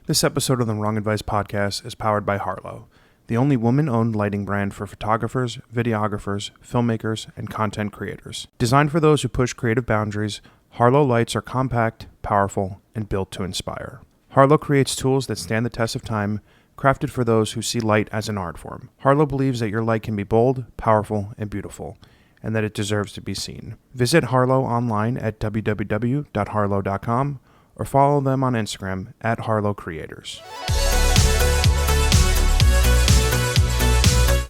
This episode of the Wrong Advice Podcast is powered by Harlow, the only woman-owned lighting brand for photographers, videographers, filmmakers, and content creators. Designed for those who push creative boundaries, Harlow lights are compact, powerful, and built to inspire. Harlow creates tools that stand the test of time, crafted for those who see light as an art form. Harlow believes that your light can be bold, powerful, and beautiful, and that it deserves to be seen. Visit Harlow online at www.harlow.com or follow them on Instagram at Harlow Creators.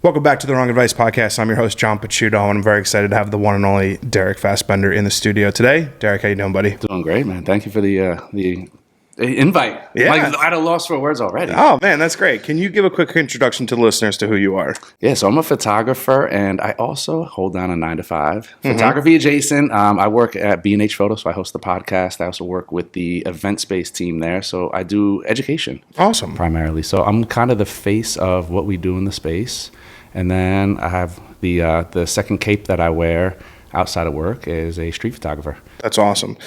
Welcome back to the Wrong Advice Podcast. I'm your host, John Pachuto, and I'm very excited to have the one and only Derek Fahsbender in the studio today. Derek, how you doing, buddy? Doing great, man. Thank you for the invite. Yeah. Like, I'm at a loss for words already. Oh, man, that's great. Can you give a quick introduction to the listeners to who you are? Yeah, so I'm a photographer, and I also hold down a 9-to-5. Photography adjacent. I work at B&H Photo, so I host the podcast. I also work with the event space team there, so I do education. Awesome. Primarily. So I'm kind of the face of what we do in the space. And then I have the second cape that I wear outside of work is a street photographer. That's awesome.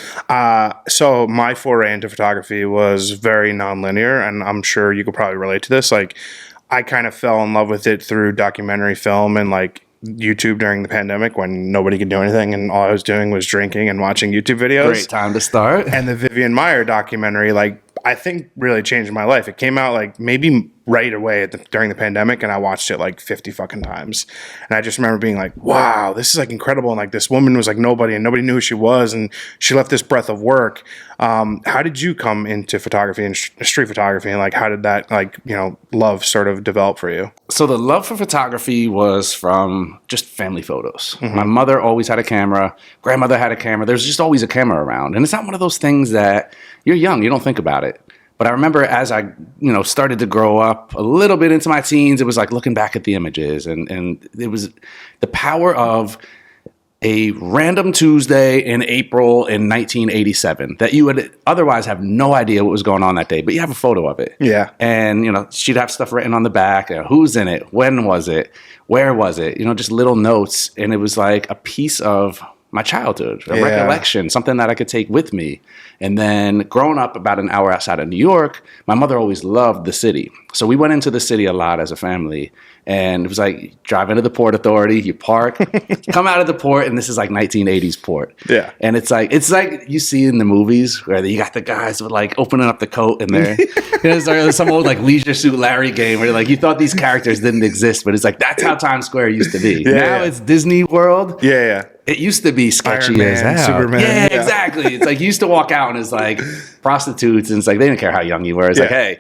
So my foray into photography was very nonlinear, and I'm sure you could probably relate to this. Like, I kind of fell in love with it through documentary film and like YouTube during the pandemic when nobody could do anything, and all I was doing was drinking and watching YouTube videos. Great time to start. And the Vivian Maier documentary, like, I think really changed my life. It came out like maybe right away during the pandemic, and I watched it like 50 fucking times. And I just remember being like, wow, this is like incredible. And like this woman was like nobody, and nobody knew who she was, and she left this breadth of work. How did you come into photography and street photography, and like how did that love sort of develop for you? So the love for photography was from just family photos. My mother always had a camera. Grandmother had a camera. There's just always a camera around. And it's not one of those things that you're young, you don't think about it. But I remember as I, started to grow up a little bit into my teens, it was like looking back at the images, and it was the power of a random Tuesday in April in 1987 that you would otherwise have no idea what was going on that day, but you have a photo of it. Yeah. And, she'd have stuff written on the back, who's in it, when was it, where was it, just little notes. And it was like a piece of my childhood, a recollection, something that I could take with me. And then growing up about an hour outside of New York, my mother always loved the city. So we went into the city a lot as a family. And it was like drive into the Port Authority, you park, come out of the port, and this is like 1980s port. Yeah. And it's like you see in the movies where you got the guys with like opening up the coat and they're it's like some old like Leisure Suit Larry game where like you thought these characters didn't exist, but it's like that's how Times Square used to be. Now it's Disney World. Yeah. It used to be sketchy as hell. Superman. Yeah, exactly. It's like you used to walk out and it's like prostitutes, and it's like they didn't care how young you were. It's like, hey,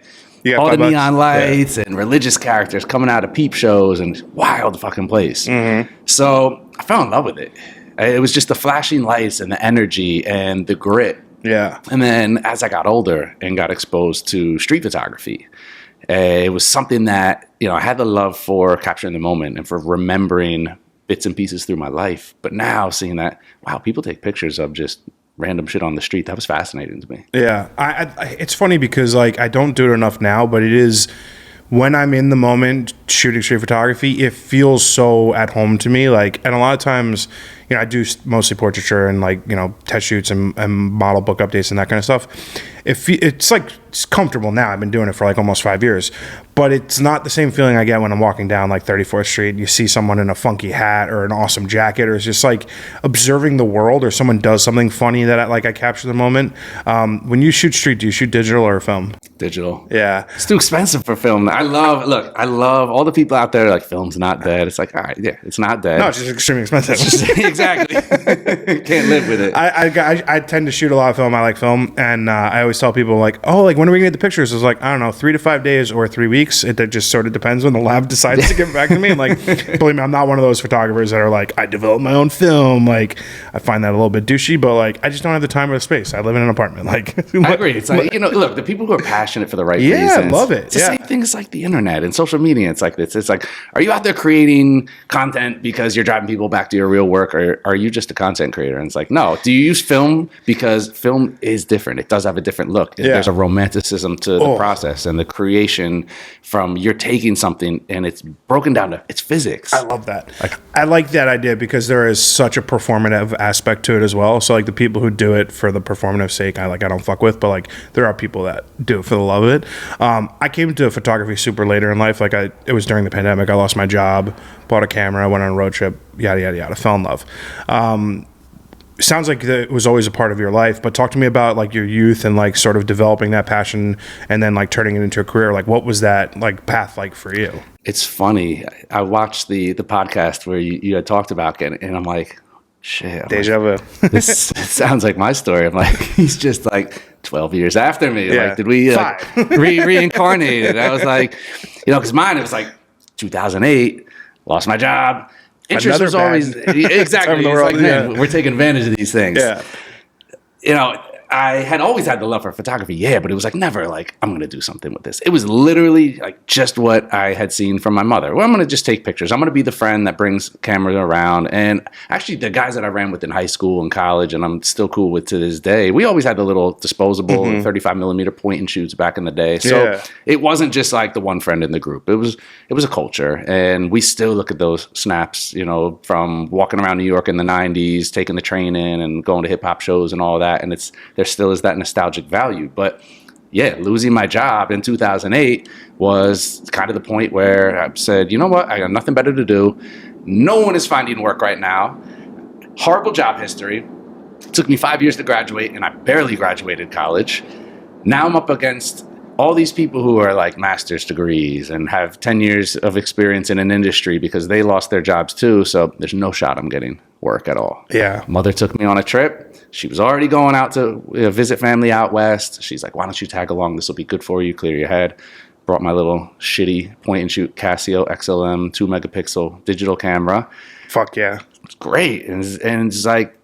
all the neon lights and religious characters coming out of peep shows and wild fucking place. So I fell in love with it. It was just the flashing lights and the energy and the grit. Yeah. And then as I got older and got exposed to street photography, it was something that, I had the love for capturing the moment and for remembering bits and pieces through my life. But now seeing that, wow, people take pictures of just random shit on the street. That was fascinating to me. Yeah. It's funny because like I don't do it enough now, but it is when I'm in the moment shooting street photography, it feels so at home to me. Like, and a lot of times, I do mostly portraiture and like, test shoots and model book updates and that kind of stuff. It's like, it's comfortable now. I've been doing it for like almost 5 years, but it's not the same feeling I get when I'm walking down like 34th Street and you see someone in a funky hat or an awesome jacket, or it's just like observing the world, or someone does something funny that I capture the moment. When you shoot street, do you shoot digital or film? Digital. Yeah. It's too expensive for film. I love all the people out there like film's not dead. It's like, all right, yeah, it's not dead. No, it's just extremely expensive. Exactly. Can't live with it. I tend to shoot a lot of film. I like film, and I always tell people like, oh, like when are we gonna get the pictures? It's like, I don't know, 3 to 5 days or 3 weeks. It just sort of depends when the lab decides to get back to me. And like, believe me, I'm not one of those photographers that are like, I develop my own film. Like, I find that a little bit douchey, but like, I just don't have the time or the space. I live in an apartment. Like, I agree. It's like, look, the people who are passionate for the right reasons. Yeah, love it. It's the same thing as like the internet and social media. It's like this. It's like, are you out there creating content because you're driving people back to your real work, or or are you just a content creator? And it's like, no, do you use film? Because film is different. It does have a different look. Yeah. There's a romanticism to the process and the creation from you're taking something and it's broken down to it's physics. I love that. I like that idea because there is such a performative aspect to it as well. So like the people who do it for the performative sake, I don't fuck with, but like there are people that do it for the love of it. I came to photography super later in life. Like it was during the pandemic. I lost my job, bought a camera, went on a road trip, yada, yada, yada, fell in love. Sounds like it was always a part of your life, but talk to me about like your youth and like sort of developing that passion and then like turning it into a career. Like what was that like path like for you? It's funny. I watched the podcast where you had talked about it and I'm like, shit. Deja vu. This sounds like my story. I'm like, he's just like 12 years after me. Yeah. Like, did we like, reincarnated? I was like, because mine, it was like 2008, lost my job. Interest was always, exactly. It's like, man, we're taking advantage of these things. Yeah. I had always had the love for photography, but it was like never like, I'm going to do something with this. It was literally like just what I had seen from my mother. Well, I'm going to just take pictures. I'm going to be the friend that brings cameras around. And actually the guys that I ran with in high school and college, and I'm still cool with to this day, we always had the little disposable 35 millimeter point and shoots back in the day. So it wasn't just like the one friend in the group. It was a culture. And we still look at those snaps, from walking around New York in the 90s, taking the train in and going to hip hop shows and all that. And there still is that nostalgic value. But losing my job in 2008 was kind of the point where I said, you know what? I got nothing better to do. No one is finding work right now. Horrible job history. It took me 5 years to graduate and I barely graduated college. Now I'm up against all these people who are like master's degrees and have 10 years of experience in an industry because they lost their jobs too. So there's no shot I'm getting work at all. Yeah. Mother took me on a trip. She was already going out to visit family out west. She's like, why don't you tag along? This will be good for you. Clear your head. Brought my little shitty point and shoot Casio XLM 2 megapixel digital camera. Fuck yeah. It's great. And it's like,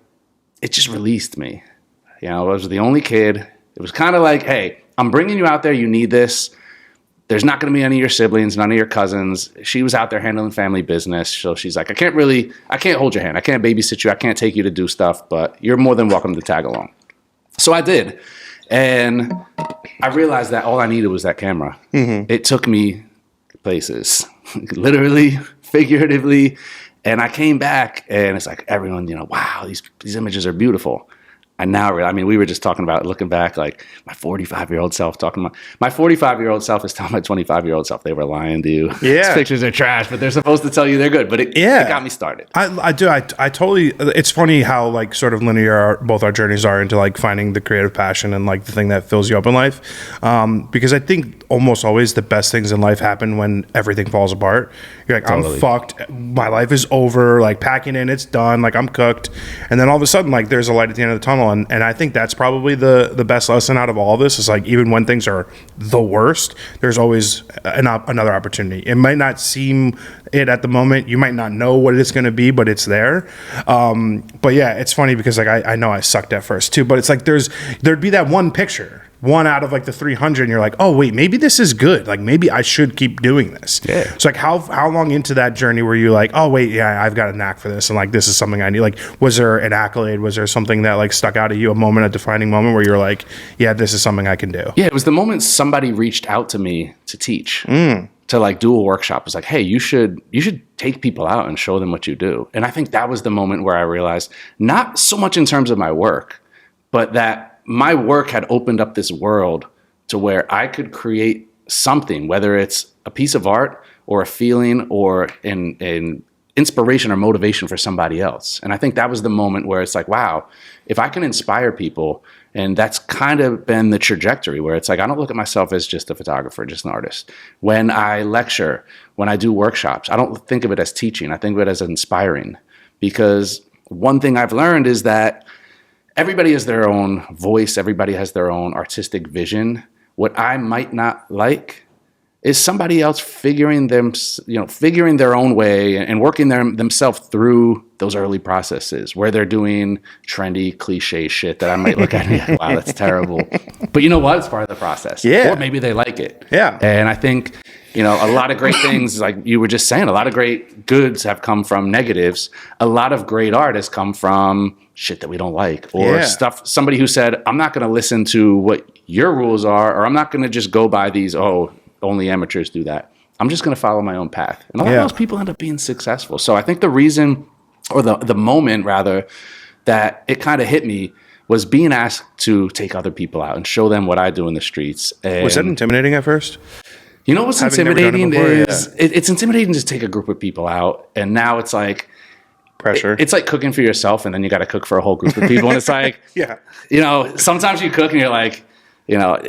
it just released me. I was the only kid. It was kind of like, hey, I'm bringing you out there. You need this. There's not going to be any of your siblings, none of your cousins. She was out there handling family business. So she's like, I can't hold your hand. I can't babysit you. I can't take you to do stuff, but you're more than welcome to tag along. So I did. And I realized that all I needed was that camera. It took me places, literally, figuratively. And I came back and it's like everyone, wow, these images are beautiful. I now realize, we were just talking about looking back, like my 45-year-old self talking about my 45-year-old self is telling my 25-year-old self they were lying to you. Yeah. These pictures are trash, but they're supposed to tell you they're good. But it got me started. I do. I totally, it's funny how like sort of linear both our journeys are into like finding the creative passion and like the thing that fills you up in life. Because I think almost always the best things in life happen when everything falls apart. You're like, totally. I'm fucked. My life is over. Like packing in, it's done. Like I'm cooked. And then all of a sudden, like there's a light at the end of the tunnel. And I think that's probably the best lesson out of all of this is like even when things are the worst, there's always another opportunity. It might not seem it at the moment. You might not know what it's going to be, but it's there. But yeah, it's funny because like I know I sucked at first too, but it's like there'd be that one picture. One out of like the 300 and you're like, oh wait, maybe this is good. Like maybe I should keep doing this. Yeah. So like how long into that journey were you like, oh wait, yeah, I've got a knack for this. And like, this is something I need. Like, was there an accolade? Was there something that like stuck out at you, a defining moment where you're like, yeah, this is something I can do? Yeah. It was the moment somebody reached out to me to teach, to like do a workshop. It was like, hey, you should take people out and show them what you do. And I think that was the moment where I realized not so much in terms of my work, but that my work had opened up this world to where I could create something, whether it's a piece of art or a feeling or an inspiration or motivation for somebody else. And I think that was the moment where it's like, wow, if I can inspire people, and that's kind of been the trajectory where it's like, I don't look at myself as just a photographer, just an artist. When I lecture, when I do workshops, I don't think of it as teaching. I think of it as inspiring, because one thing I've learned is that everybody has their own voice. Everybody has their own artistic vision. What I might not like is somebody else figuring their own way and working themselves through those early processes where they're doing trendy cliche shit that I might look at and be like, wow, that's terrible. But you know what? It's part of the process. Yeah. Or maybe they like it. Yeah. And I think You know, a lot of great things, like you were just saying, a lot of great goods have come from negatives. A lot of great art has come from shit that we don't like, or stuff. Somebody who said, I'm not going to listen to what your rules are, or I'm not going to just go by these, only amateurs do that. I'm just going to follow my own path. And a lot of those people end up being successful. So I think the reason, or the moment rather, that it kind of hit me was being asked to take other people out and show them what I do in the streets. And was that intimidating at first? You know what's intimidating is it's intimidating to take a group of people out, and now it's like pressure. It's like cooking for yourself, and then you got to cook for a whole group of people, and it's like, you know, sometimes you cook and you're like, you know,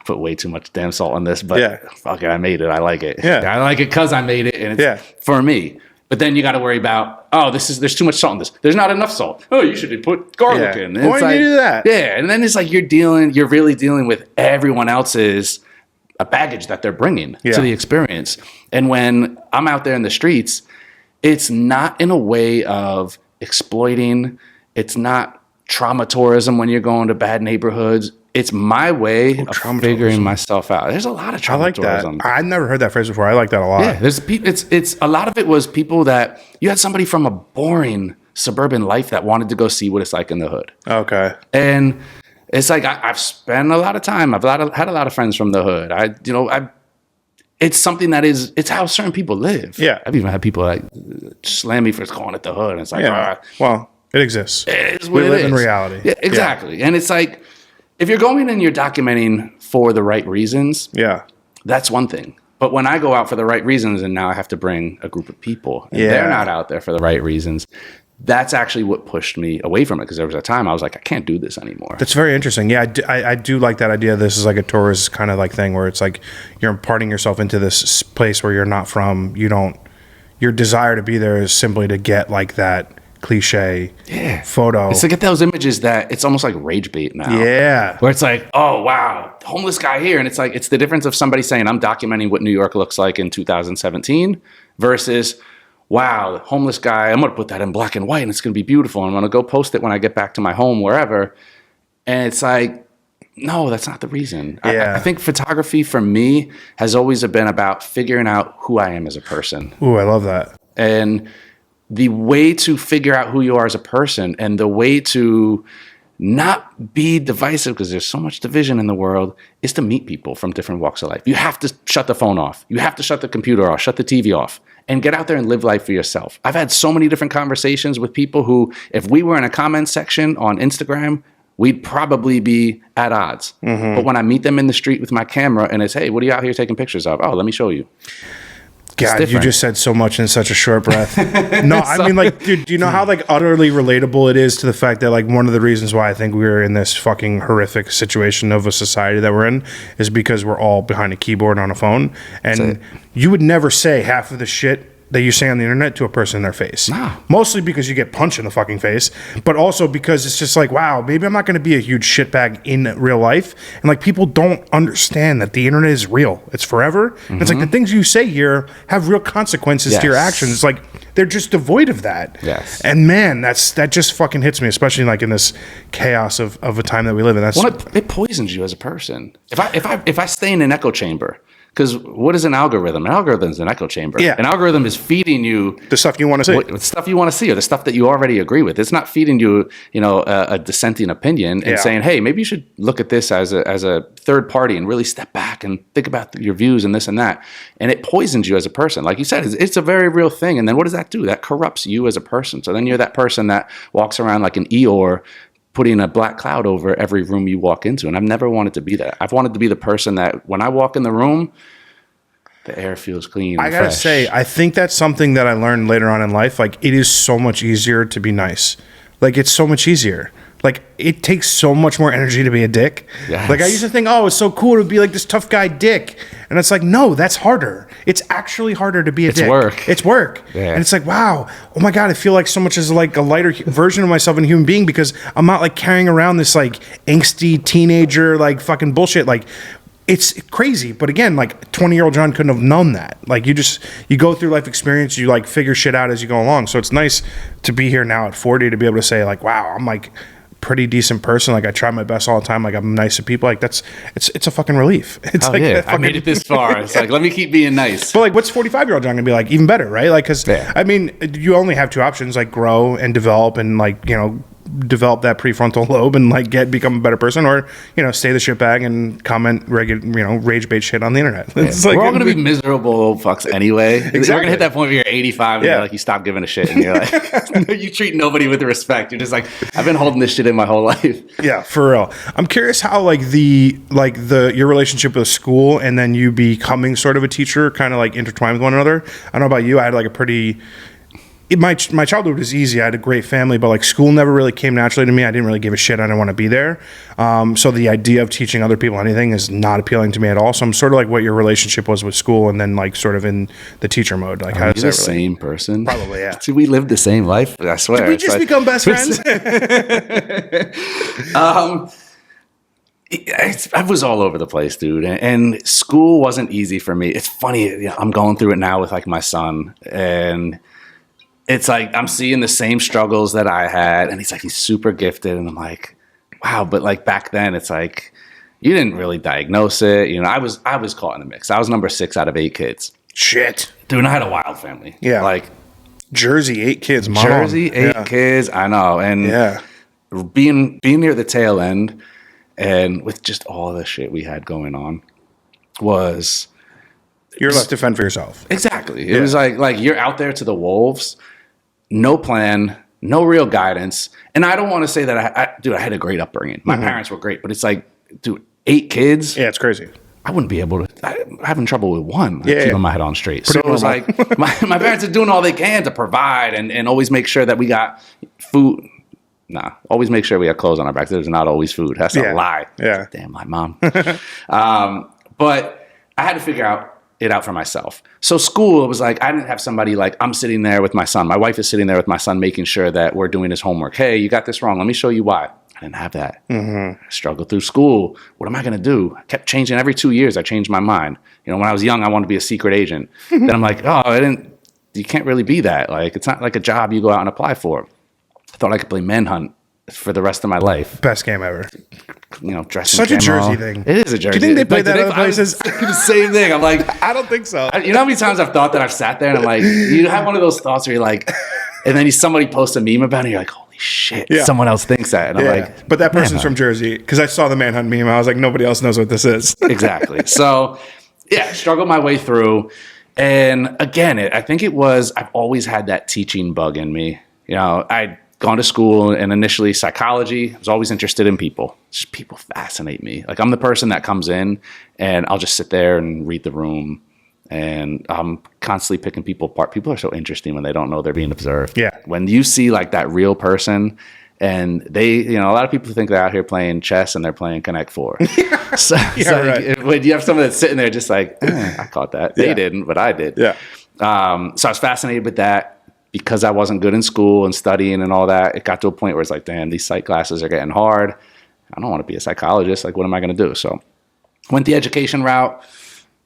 put way too much damn salt on this, but fuck it, I made it. I like it. Yeah, I like it because I made it, and it's for me. But then you got to worry about, there's too much salt in this. There's not enough salt. Oh, you should put garlic in. And why do you do that? Yeah, and then it's like you're really dealing with everyone else's baggage that they're bringing to the experience. And when I'm out there in the streets, it's not in a way of exploiting. It's not trauma tourism when you're going to bad neighborhoods. It's my way of figuring myself out. There's a lot of trauma tourism. That. I've never heard that phrase before. I like that a lot. Yeah, it's a lot of it was people that you had somebody from a boring suburban life that wanted to go see what it's like in the hood. Okay. And it's like I've spent a lot of time. I've had a lot of friends from the hood. It's something that it's how certain people live. Yeah. I've even had people like slam me for calling it the hood. And it's like, well, it exists. It is what we live in reality. Yeah, exactly. And it's like, if you're going and you're documenting for the right reasons, that's one thing. But when I go out for the right reasons and now I have to bring a group of people and they're not out there for the right reasons, that's actually what pushed me away from it, because there was a time I was like, I can't do this anymore. That's very interesting. Yeah, I do like that idea. This is like a tourist kind of like thing where it's like you're imparting yourself into this place where you're not from. Your desire to be there is simply to get like that cliche photo. It's to get those images that it's almost like rage bait now. Yeah. Where it's like, oh, wow, homeless guy here. And it's like, it's the difference of somebody saying, I'm documenting what New York looks like in 2017 versus, wow, the homeless guy, I'm going to put that in black and white and it's going to be beautiful. I'm going to go post it when I get back to my home, wherever. And it's like, no, that's not the reason. I think photography for me has always been about figuring out who I am as a person. Ooh, I love that. And the way to figure out who you are as a person and the way to not be divisive, because there's so much division in the world, is to meet people from different walks of life. You have to shut the phone off. You have to shut the computer off, shut the TV off, and get out there and live life for yourself. I've had so many different conversations with people who, if we were in a comment section on Instagram, we'd probably be at odds. Mm-hmm. But when I meet them in the street with my camera and it's, hey, what are you out here taking pictures of? Oh, let me show you. God, you just said so much in such a short breath. No, I mean, like, dude, do you know how, like, utterly relatable it is to the fact that, like, one of the reasons why I think we're in this fucking horrific situation of a society that we're in is because we're all behind a keyboard on a phone. And you would never say half of the shit that you say on the internet to a person in their face. No. Mostly because you get punched in the fucking face, but also because it's just like, wow, maybe I'm not going to be a huge shitbag in real life. And like, people don't understand that the internet is real. It's forever. Mm-hmm. It's like the things you say here have real consequences to your actions. It's like, they're just devoid of that. Yes. And man, that just fucking hits me, especially like in this chaos of a time that we live in. That's it poisons you as a person. If I stay in an echo chamber, because what is an algorithm? An algorithm is an echo chamber. Yeah. An algorithm is feeding you the stuff you want to see. The stuff you want to see, or the stuff that you already agree with. It's not feeding you, a dissenting opinion and saying, hey, maybe you should look at this as a third party and really step back and think about your views and this and that. And it poisons you as a person. Like you said, it's a very real thing. And then what does that do? That corrupts you as a person. So then you're that person that walks around like an Eeyore, putting a black cloud over every room you walk into. And I've never wanted to be that. I've wanted to be the person that when I walk in the room, the air feels clean. I gotta say, I think that's something that I learned later on in life. Like, it is so much easier to be nice. Like, it's so much easier. Like, it takes so much more energy to be a dick. Yes. Like, I used to think, oh, it's so cool to be like this tough guy dick. And it's like, no, that's harder. It's actually harder to be a dick. It's work. Yeah. And it's like, wow, oh my God, I feel like so much is like a lighter version of myself in a human being because I'm not like carrying around this like angsty teenager, like fucking bullshit. Like, it's crazy. But again, like 20-year-old John couldn't have known that. Like, you go through life experience, you like figure shit out as you go along. So it's nice to be here now at 40 to be able to say like, wow, I'm like pretty decent person. Like I try my best all the time. Like I'm nice to people. Like it's a fucking relief. It's like yeah, fucking, I made it this far. It's like, let me keep being nice. But like, what's 45-year-old John gonna be like? Even better, right? Like, because I mean, you only have two options: like grow and develop, and like develop that prefrontal lobe and like become a better person, or stay the shitbag and comment rage bait shit on the internet. It's like, we're all gonna be miserable old fucks anyway. Exactly. We're gonna hit that point where you're 85 and you're like, you stop giving a shit, and you're like, you treat nobody with respect. You're just like, I've been holding this shit in my whole life. Yeah, for real. I'm curious how like your relationship with school and then you becoming sort of a teacher kind of like intertwined with one another. I don't know about you. I had like a pretty. My childhood was easy. I had a great family, but like school never really came naturally to me. I didn't really give a shit. I didn't want to be there. So the idea of teaching other people anything is not appealing to me at all. So I'm sort of like what your relationship was with school, and then like sort of in the teacher mode. Like, how does that the same person? Probably, yeah. See, we lived the same life. I swear. Did we just become best friends? I was all over the place, dude, and school wasn't easy for me. It's funny. I'm going through it now with like my son, and it's like I'm seeing the same struggles that I had, and he's super gifted, and I'm like, wow. But like back then, it's like you didn't really diagnose it. I was caught in the mix. I was number 6 out of 8 kids. Shit, dude. And I had a wild family. Yeah, like Jersey 8 kids. Mom. Jersey 8 kids. I know, and being near the tail end, and with just all the shit we had going on, was you're left to fend for yourself. Exactly. It was like you're out there to the wolves. No plan, no real guidance. And I don't want to say that I had a great upbringing. My parents were great, but it's like, dude, 8 kids. Yeah, it's crazy. I wouldn't be able to. I'm having trouble with one. Keeping my head on straight. Pretty so it was like my parents are doing all they can to provide and always make sure that we got food. Nah, always make sure we have clothes on our backs. There's not always food. That's a lie. Yeah. Damn, my mom. But I had to figure it out for myself. So school, it was like I didn't have somebody like I'm sitting there with my son. My wife is sitting there with my son making sure that we're doing his homework. Hey, you got this wrong. Let me show you why. I didn't have that. I struggled through school. What am I going to do? I kept changing. Every 2 years, I changed my mind. When I was young, I wanted to be a secret agent. Then I'm like, you can't really be that. Like, it's not like a job you go out and apply for. I thought I could play Manhunt for the rest of my life. Best game ever. Dressing such a Jersey thing. It is a Jersey. Do you think they play that other places? The same thing. I'm like, I don't think so. You know how many times I've thought that I've sat there and I'm like, you have one of those thoughts where you're like, and then somebody posts a meme about it, and you're like, holy shit, someone else thinks that. And I'm like, but that person's from Jersey, because I saw the Manhunt meme. I was like, nobody else knows what this is. Exactly. So, struggled my way through. And again, I think I've always had that teaching bug in me. I'd gone to school, and initially psychology. I was always interested in people. Just people fascinate me. Like I'm the person that comes in and I'll just sit there and read the room, and I'm constantly picking people apart. People are so interesting when they don't know they're being observed. Yeah. When you see like that real person, and they, a lot of people think they're out here playing chess and they're playing Connect 4. So when you have someone that's sitting there just like, I caught that. They didn't, but I did. Yeah. So I was fascinated with that. Because I wasn't good in school and studying and all that, it got to a point where it's like, damn, these psych classes are getting hard. I don't want to be a psychologist. Like, what am I going to do? So went the education route,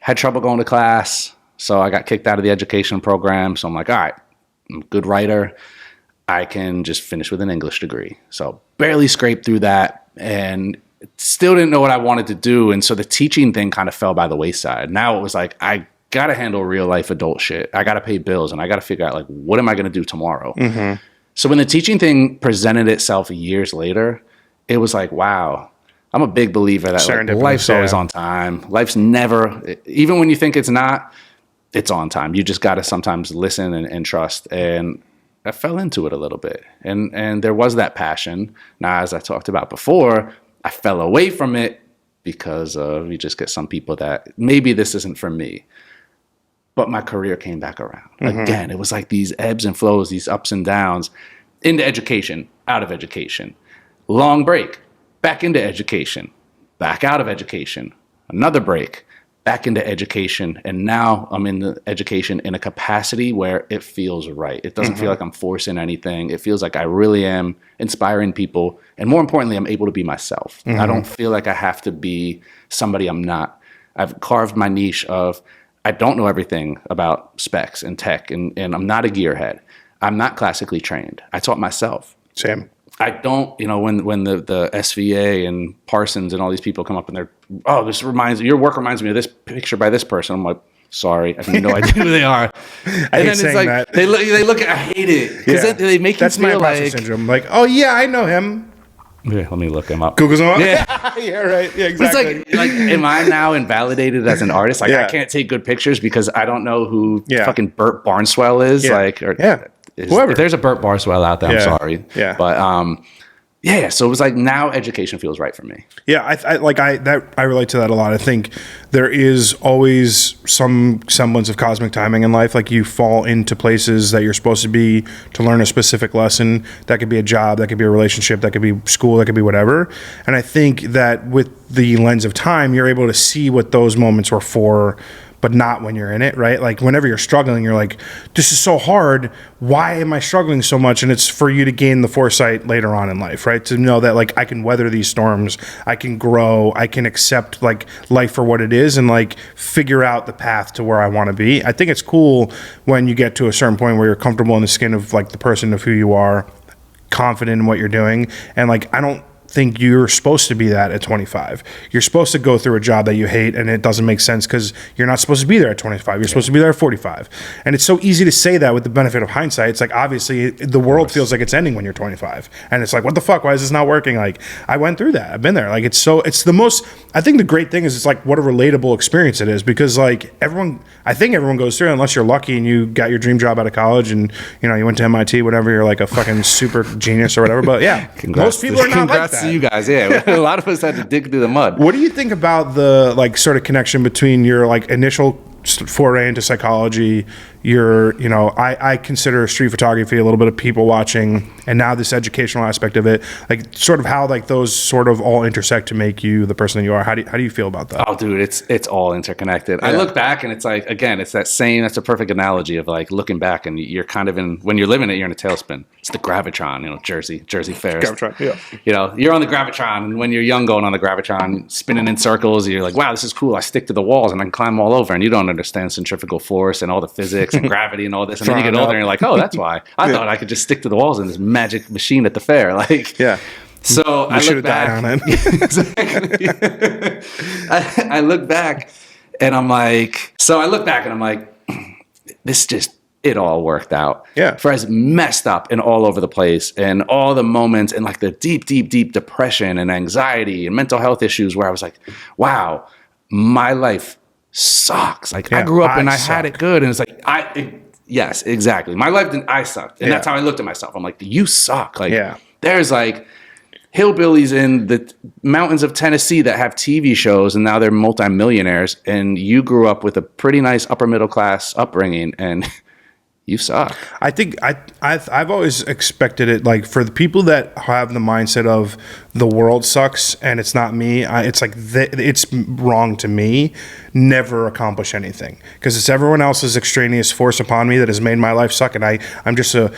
had trouble going to class. So I got kicked out of the education program. So I'm like, all right, I'm a good writer. I can just finish with an English degree. So barely scraped through that and still didn't know what I wanted to do. And so the teaching thing kind of fell by the wayside. Now it was like, I got to handle real life adult shit. I got to pay bills, and I got to figure out like, what am I going to do tomorrow? So when the teaching thing presented itself years later, it was like, wow, I'm a big believer that like, life's always on time. Life's never, even when you think it's not, it's on time. You just got to sometimes listen and trust. And I fell into it a little bit. And there was that passion. Now, as I talked about before, I fell away from it because you just get some people that maybe this isn't for me. But my career came back around. Again, it was like these ebbs and flows, these ups and downs, into education, out of education. Long break, back into education, back out of education, another break, back into education. And now I'm in the education in a capacity where it feels right. It doesn't feel like I'm forcing anything. It feels like I really am inspiring people. And more importantly, I'm able to be myself. I don't feel like I have to be somebody I'm not. I've carved my niche of, I don't know everything about specs and tech, and I'm not a gearhead. I'm not classically trained. I taught myself. Same. I don't, when the SVA and Parsons and all these people come up and your work reminds me of this picture by this person. I'm like, sorry, I have no idea who they are. And I hate then it's saying like that. they look at, I hate it because they make That's you feel my imposter syndrome. Like, oh yeah, I know him. Yeah, let me look him up. Google's on. Yeah. Yeah, right. Yeah, exactly. It's like, am I now invalidated as an artist? Like, I can't take good pictures because I don't know who fucking Burt Barnswell is. Whoever. If there's a Burt Barnswell out there, I'm sorry. Yeah. But so it was like, now education feels right for me. Yeah, I relate to that a lot. I think there is always some semblance of cosmic timing in life. Like, you fall into places that you're supposed to be to learn a specific lesson. That could be a job, that could be a relationship, that could be school, that could be whatever. And I think that with the lens of time, you're able to see what those moments were for, but not when you're in it, right? Like, whenever you're struggling, you're like, this is so hard. Why am I struggling so much? And it's for you to gain the foresight later on in life, right? To know that, like, I can weather these storms. I can grow. I can accept, like, life for what it is and, like, figure out the path to where I want to be. I think it's cool when you get to a certain point where you're comfortable in the skin of, like, the person of who you are, confident in what you're doing. And, like, I don't think you're supposed to be that at 25. You're supposed to go through a job that you hate and it doesn't make sense because you're not supposed to be there at 25. You're supposed to be there at 45. And it's so easy to say that with the benefit of hindsight. It's like, obviously the world feels like it's ending when you're 25. And it's like, what the fuck? Why is this not working? Like, I went through that. I've been there. Like, it's the most, I think the great thing is it's like what a relatable experience it is because, like, I think everyone goes through it unless you're lucky and you got your dream job out of college and, you went to MIT, whatever, you're like a fucking super genius or whatever. But yeah, most people are not like that. To you guys, yeah. A lot of us had to dig through the mud. What do you think about the, like, sort of connection between your, like, initial foray into psychology, I consider street photography a little bit of people watching, and now this educational aspect of it, like, sort of how, like, those sort of all intersect to make you the person that you are. How do you feel about that? Oh, dude, it's all interconnected. Yeah. I look back and it's like, again, it's that's a perfect analogy of, like, looking back and you're kind of when you're living it, you're in a tailspin. It's the gravitron, Jersey Ferris. Gravitron, yeah. You're on the gravitron, and when you're young going on the gravitron, spinning in circles, you're like, wow, this is cool. I stick to the walls and I can climb all over, and you don't understand centrifugal force and all the physics and gravity and all this. And then you get older and you're like, oh, that's why. I thought I could just stick to the walls in this magic machine at the fair. Like, yeah. So I look back. Exactly. I look back and I'm like, this just, it all worked out. Yeah. For as messed up and all over the place and all the moments and, like, the deep, deep, deep depression and anxiety and mental health issues where I was like, wow, my life sucks. Like, I grew up and I had it good. And it's like, yes, exactly. My life I sucked. And that's how I looked at myself. I'm like, you suck. Like, there's, like, hillbillies in the mountains of Tennessee that have TV shows and now they're multimillionaires. And you grew up with a pretty nice upper middle class upbringing and you suck. I think I've always expected it, like, for the people that have the mindset of the world sucks and it's not me, it's like it's wrong to me, never accomplish anything because it's everyone else's extraneous force upon me that has made my life suck, and I'm just a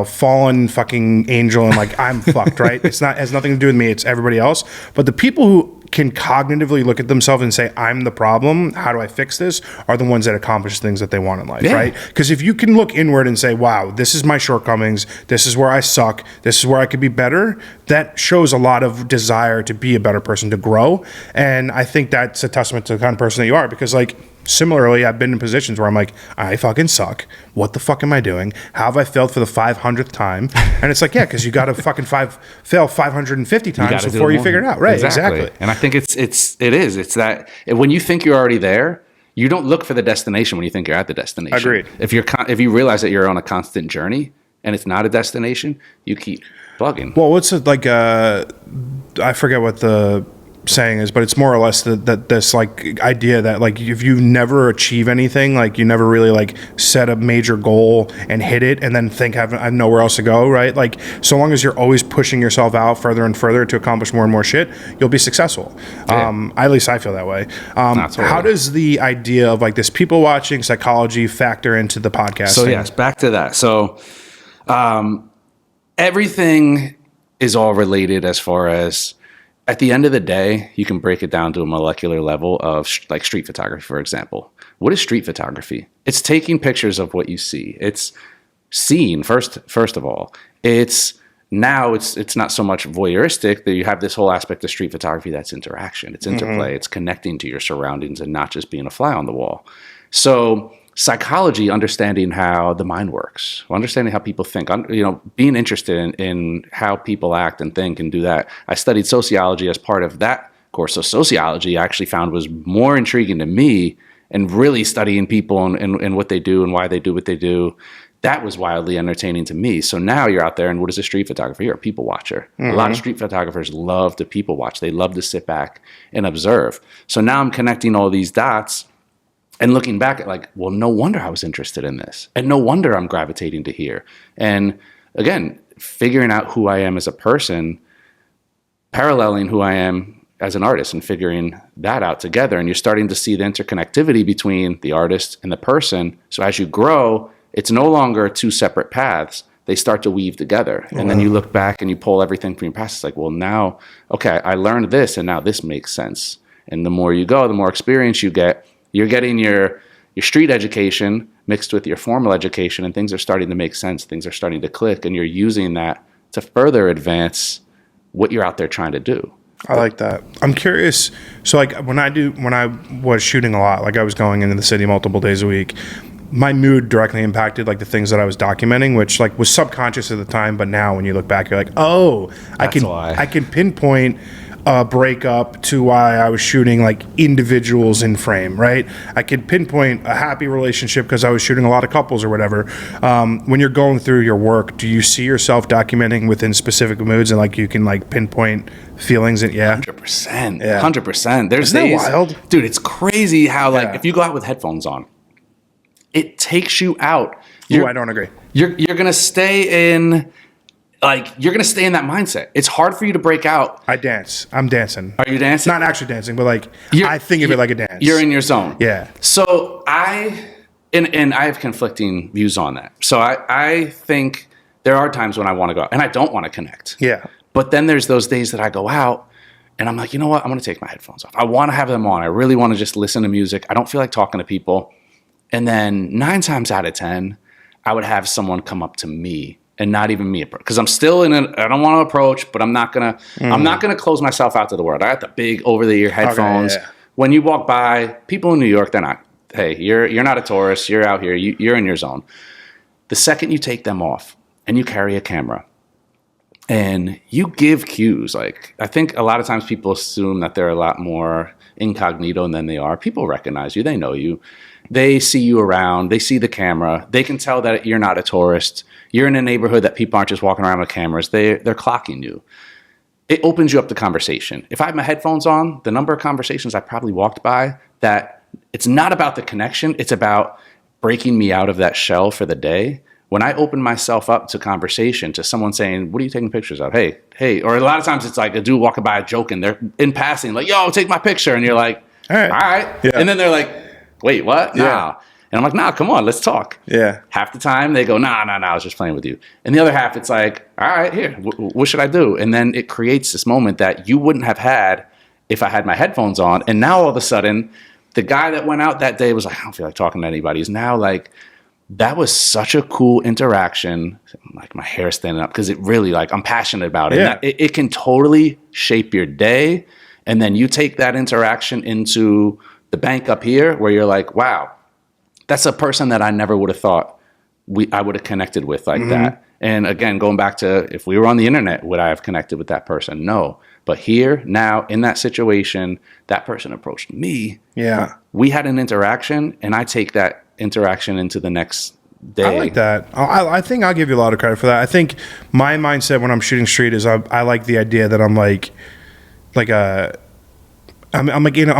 fallen fucking angel, and, like, I'm fucked, right? It has nothing to do with me. It's everybody else. But the people who can cognitively look at themselves and say, I'm the problem, how do I fix this, are the ones that accomplish things that they want in life, right? Because if you can look inward and say, wow, this is my shortcomings, this is where I suck, this is where I could be better, that shows a lot of desire to be a better person, to grow. And I think that's a testament to the kind of person that you are, because, like, similarly, I've been in positions where I'm like, I fucking suck. What the fuck am I doing? How have I failed for the 500th time? And it's like, yeah, because you got to fucking fail 550 times before you figure it out. Right, exactly. And I think it is. It's that when you think you're already there, you don't look for the destination when you think you're at the destination. Agreed. If you realize that you're on a constant journey and it's not a destination, you keep plugging. Well, what's it like? I forget what the saying is, but it's more or less that this, like, idea that, like, if you never achieve anything, like, you never really, like, set a major goal and hit it and then think I have nowhere else to go, right? Like, so long as you're always pushing yourself out further and further to accomplish more and more shit, you'll be successful. At least I feel that way. How does the idea of, like, this people watching psychology factor into the podcast? So yes, back to that. So everything is all related as far as, at the end of the day, you can break it down to a molecular level of, like, street photography, for example. What is street photography? It's taking pictures of what you see. It's seeing, first of all. It's Now it's not so much voyeuristic, that you have this whole aspect of street photography that's interaction, it's interplay, it's connecting to your surroundings and not just being a fly on the wall. So psychology, understanding how the mind works, understanding how people think, being interested in how people act and think and do that. I studied sociology as part of that course. So sociology I actually found was more intriguing to me, and really studying people and what they do and why they do what they do. That was wildly entertaining to me. So now you're out there, and what is a street photographer? You're a people watcher. A lot of street photographers love to people watch. They love to sit back and observe. So now I'm connecting all these dots and looking back at like, well, no wonder I was interested in this. And no wonder I'm gravitating to here. And again, figuring out who I am as a person, paralleling who I am as an artist, and figuring that out together. And you're starting to see the interconnectivity between the artist and the person. So as you grow, it's no longer two separate paths. They start to weave together. And then you look back and you pull everything from your past. It's like, well, now, okay, I learned this, and now this makes sense. And the more you go, the more experience you get. You're getting your street education mixed with your formal education, and things are starting to make sense. Things are starting to click, and you're using that to further advance what you're out there trying to do. I like that. I'm curious. So like when I was shooting a lot, like I was going into the city multiple days a week, my mood directly impacted like the things that I was documenting, which like was subconscious at the time, but now when you look back, you're like, oh, I can pinpoint a breakup to why I was shooting like individuals in frame, right? I could pinpoint a happy relationship because I was shooting a lot of couples or whatever. When you're going through your work, do you see yourself documenting within specific moods, and like you can like pinpoint feelings? And 100%. 100%. There's Isn't that days, wild? Dude, it's crazy how like if you go out with headphones on, it takes you out. I don't agree. You're gonna stay in, like you're gonna stay in that mindset. It's hard for you to break out. I dance. I'm dancing. Are you dancing? Not actually dancing, but like I think of it like a dance. You're in your zone. Yeah. So I have conflicting views on that. So I think there are times when I want to go out and I don't want to connect. Yeah. But then there's those days that I go out and I'm like, you know what? I'm gonna take my headphones off. I want to have them on. I really want to just listen to music. I don't feel like talking to people. And then 9 times out of 10, I would have someone come up to me, and not even me, because I'm still I don't want to approach, but I'm not gonna close myself out to the world. I got the big over-the-ear headphones. Okay, yeah. When you walk by, people in New York, they're not. Hey, you're not a tourist. You're out here. You're in your zone. The second you take them off and you carry a camera, and you give cues, like I think a lot of times people assume that they're a lot more incognito than they are. People recognize you. They know you. They see you around. They see the camera. They can tell that you're not a tourist. You're in a neighborhood that people aren't just walking around with cameras. They're clocking you. It opens you up to conversation. If I have my headphones on, the number of conversations I probably walked by, that it's not about the connection. It's about breaking me out of that shell for the day. When I open myself up to conversation, to someone saying, what are you taking pictures of? Hey. Or a lot of times it's like a dude walking by joking. They're in passing, like, yo, take my picture. And you're like, all right. Yeah. And then they're like, wait, what? Nah. Yeah. And I'm like, nah, come on, let's talk. Yeah. Half the time they go, nah, I was just playing with you. And the other half, it's like, all right, here, what should I do? And then it creates this moment that you wouldn't have had if I had my headphones on. And now all of a sudden, the guy that went out that day was like, I don't feel like talking to anybody. He's now like, that was such a cool interaction. Like my hair standing up because it really, like, I'm passionate about it. Yeah. It can totally shape your day. And then you take that interaction into the bank up here where you're like, wow, that's a person that I never would have thought I would have connected with like that. And again, going back to if we were on the internet, would I have connected with that person? No. But here, now, in that situation, that person approached me. Yeah. We had an interaction, and I take that interaction into the next day. I like that. I think I'll give you a lot of credit for that. I think my mindset when I'm shooting street is I like the idea that I'm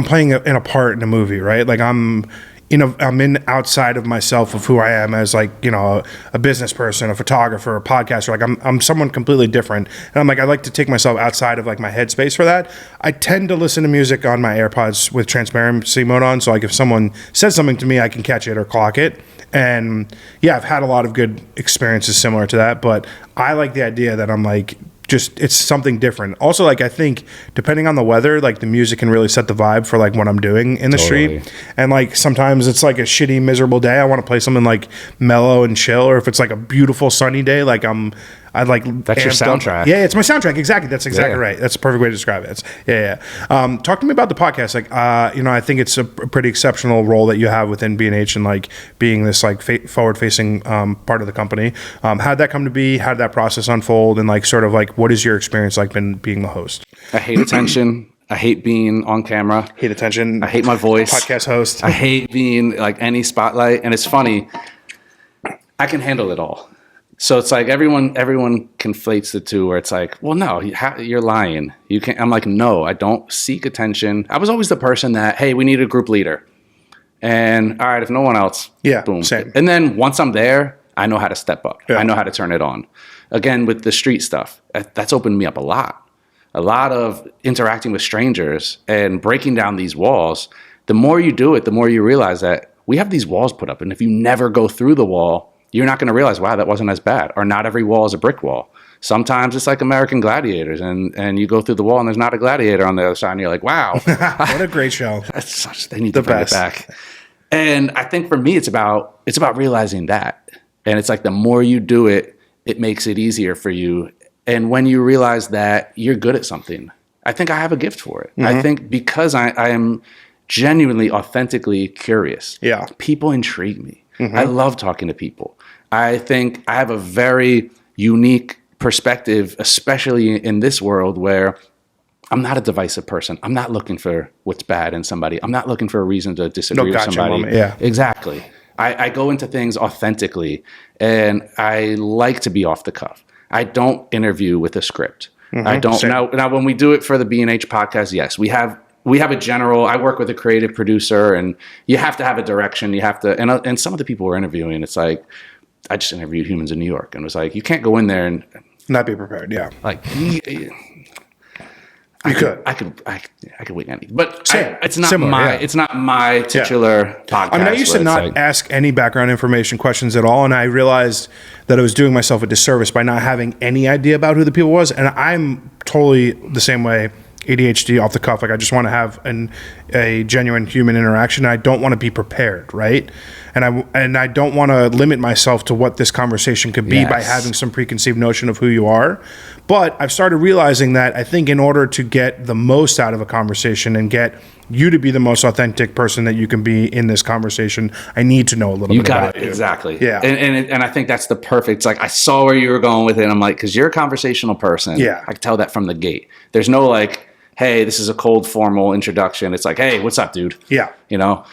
playing in a part in a movie, right? Like I'm in outside of myself of who I am as like, you know, a business person, a photographer, a podcaster. Like I'm someone completely different. And I'm like, I like to take myself outside of like my headspace for that. I tend to listen to music on my AirPods with transparency mode on. So like if someone says something to me, I can catch it or clock it. And yeah, I've had a lot of good experiences similar to that, but I like the idea that I'm like, just it's something different. Also, like I think depending on the weather, like the music can really set the vibe for like what I'm doing in the street. And like sometimes it's like a shitty, miserable day. I want to play something like mellow and chill, or if it's like a beautiful sunny day, like I'm I like that's your soundtrack. Yeah, it's my soundtrack. Exactly. That's exactly right. That's a perfect way to describe it. Talk to me about the podcast. Like, I think it's a pretty exceptional role that you have within B&H and like being this like forward-facing part of the company. How did that come to be? How did that process unfold? And like, sort of like, what is your experience like been being the host? I hate attention. I hate being on camera. Hate attention. I hate my voice. Podcast host. I hate being like any spotlight. And it's funny, I can handle it all. So it's like everyone conflates the two, where it's like, well, no, you're lying. You can't. I'm like, no, I don't seek attention. I was always the person that, hey, we need a group leader, and all right, if no one else, boom. Same. And then once I'm there, I know how to step up. Yeah. I know how to turn it on. Again, with the street stuff, that's opened me up a lot of interacting with strangers and breaking down these walls. The more you do it, the more you realize that we have these walls put up, and if you never go through the wall, you're not going to realize, wow, that wasn't as bad. Or not every wall is a brick wall. Sometimes it's like American Gladiators, and you go through the wall and there's not a gladiator on the other side, and you're like, wow. What a great show. They need to bring it back. And I think for me, it's about realizing that. And it's like the more you do it, it makes it easier for you. And when you realize that you're good at something, I think I have a gift for it. I think because I am genuinely, authentically curious. Yeah. People intrigue me. I love talking to people. I think I have a very unique perspective, especially in this world where I'm not a divisive person. I'm not looking for what's bad in somebody. I'm not looking for a reason to disagree with somebody. Moment. Yeah, exactly. I go into things authentically, and I like to be off the cuff. I don't interview with a script. I don't. Now, when we do it for the B&H podcast, yes, we have a general. I work with a creative producer, and you have to have a direction. You have to, and some of the people we're interviewing, it's like, I just interviewed Humans in New York, and it was like, you can't go in there and not be prepared. Yeah, like I could wing anything, but it's not my titular podcast. I mean, I used to not ask any background information questions at all, and I realized that I was doing myself a disservice by not having any idea about who the people was. And I'm totally the same way. ADHD, off the cuff. Like, I just want to have a genuine human interaction. I don't want to be prepared, right? And I don't want to limit myself to what this conversation could be by having some preconceived notion of who you are. But I've started realizing that I think in order to get the most out of a conversation and get you to be the most authentic person that you can be in this conversation, I need to know a little bit about you. Exactly. Yeah. And I think that's the perfect, it's like, I saw where you were going with it. I'm like, because you're a conversational person. Yeah. I can tell that from the gate. There's no like, hey, this is a cold, formal introduction. It's like, hey, what's up, dude? Yeah. You know?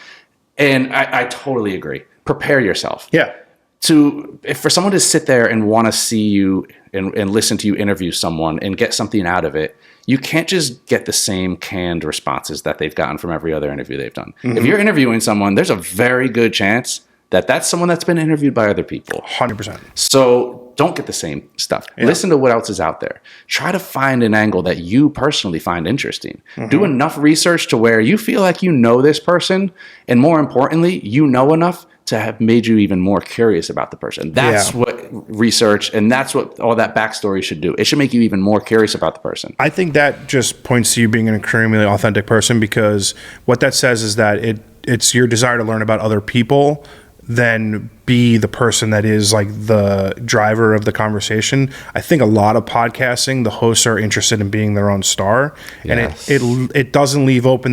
And I totally agree. Prepare yourself. Yeah. For someone to sit there and want to see you and listen to you interview someone and get something out of it, you can't just get the same canned responses that they've gotten from every other interview they've done. If you're interviewing someone, there's a very good chance that that's someone that's been interviewed by other people. 100%. So don't get the same stuff. Yeah. Listen to what else is out there. Try to find an angle that you personally find interesting. Do enough research to where you feel like you know this person, and more importantly, you know enough to have made you even more curious about the person. That's what research, and that's what all that backstory should do. It should make you even more curious about the person. I think that just points to you being an extremely authentic person, because what that says is that it's your desire to learn about other people than be the person that is like the driver of the conversation. I think a lot of podcasting, the hosts are interested in being their own star, and it doesn't leave open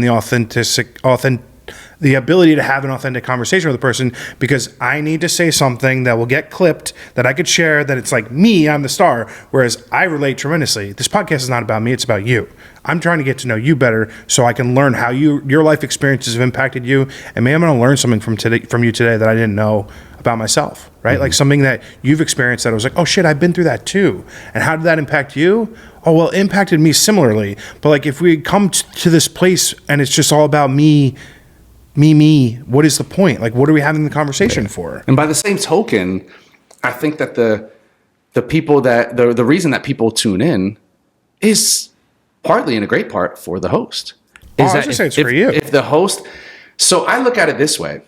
the ability to have an authentic conversation with a person, because I need to say something that will get clipped, that I could share, that it's like me, I'm the star, whereas I relate tremendously. This podcast is not about me, it's about you. I'm trying to get to know you better so I can learn how your life experiences have impacted you, and maybe I'm going to learn something from you today that I didn't know about myself, right? Like something that you've experienced that I was like, oh shit, I've been through that too. And how did that impact you? Oh, well, it impacted me similarly. But like, if we come to this place and it's just all about me, what is the point? Like, what are we having the conversation for? And by the same token, I think that the people that the reason that people tune in is partly, in a great part, for the host. I was going to say it's for you. If the host, so I look at it this way.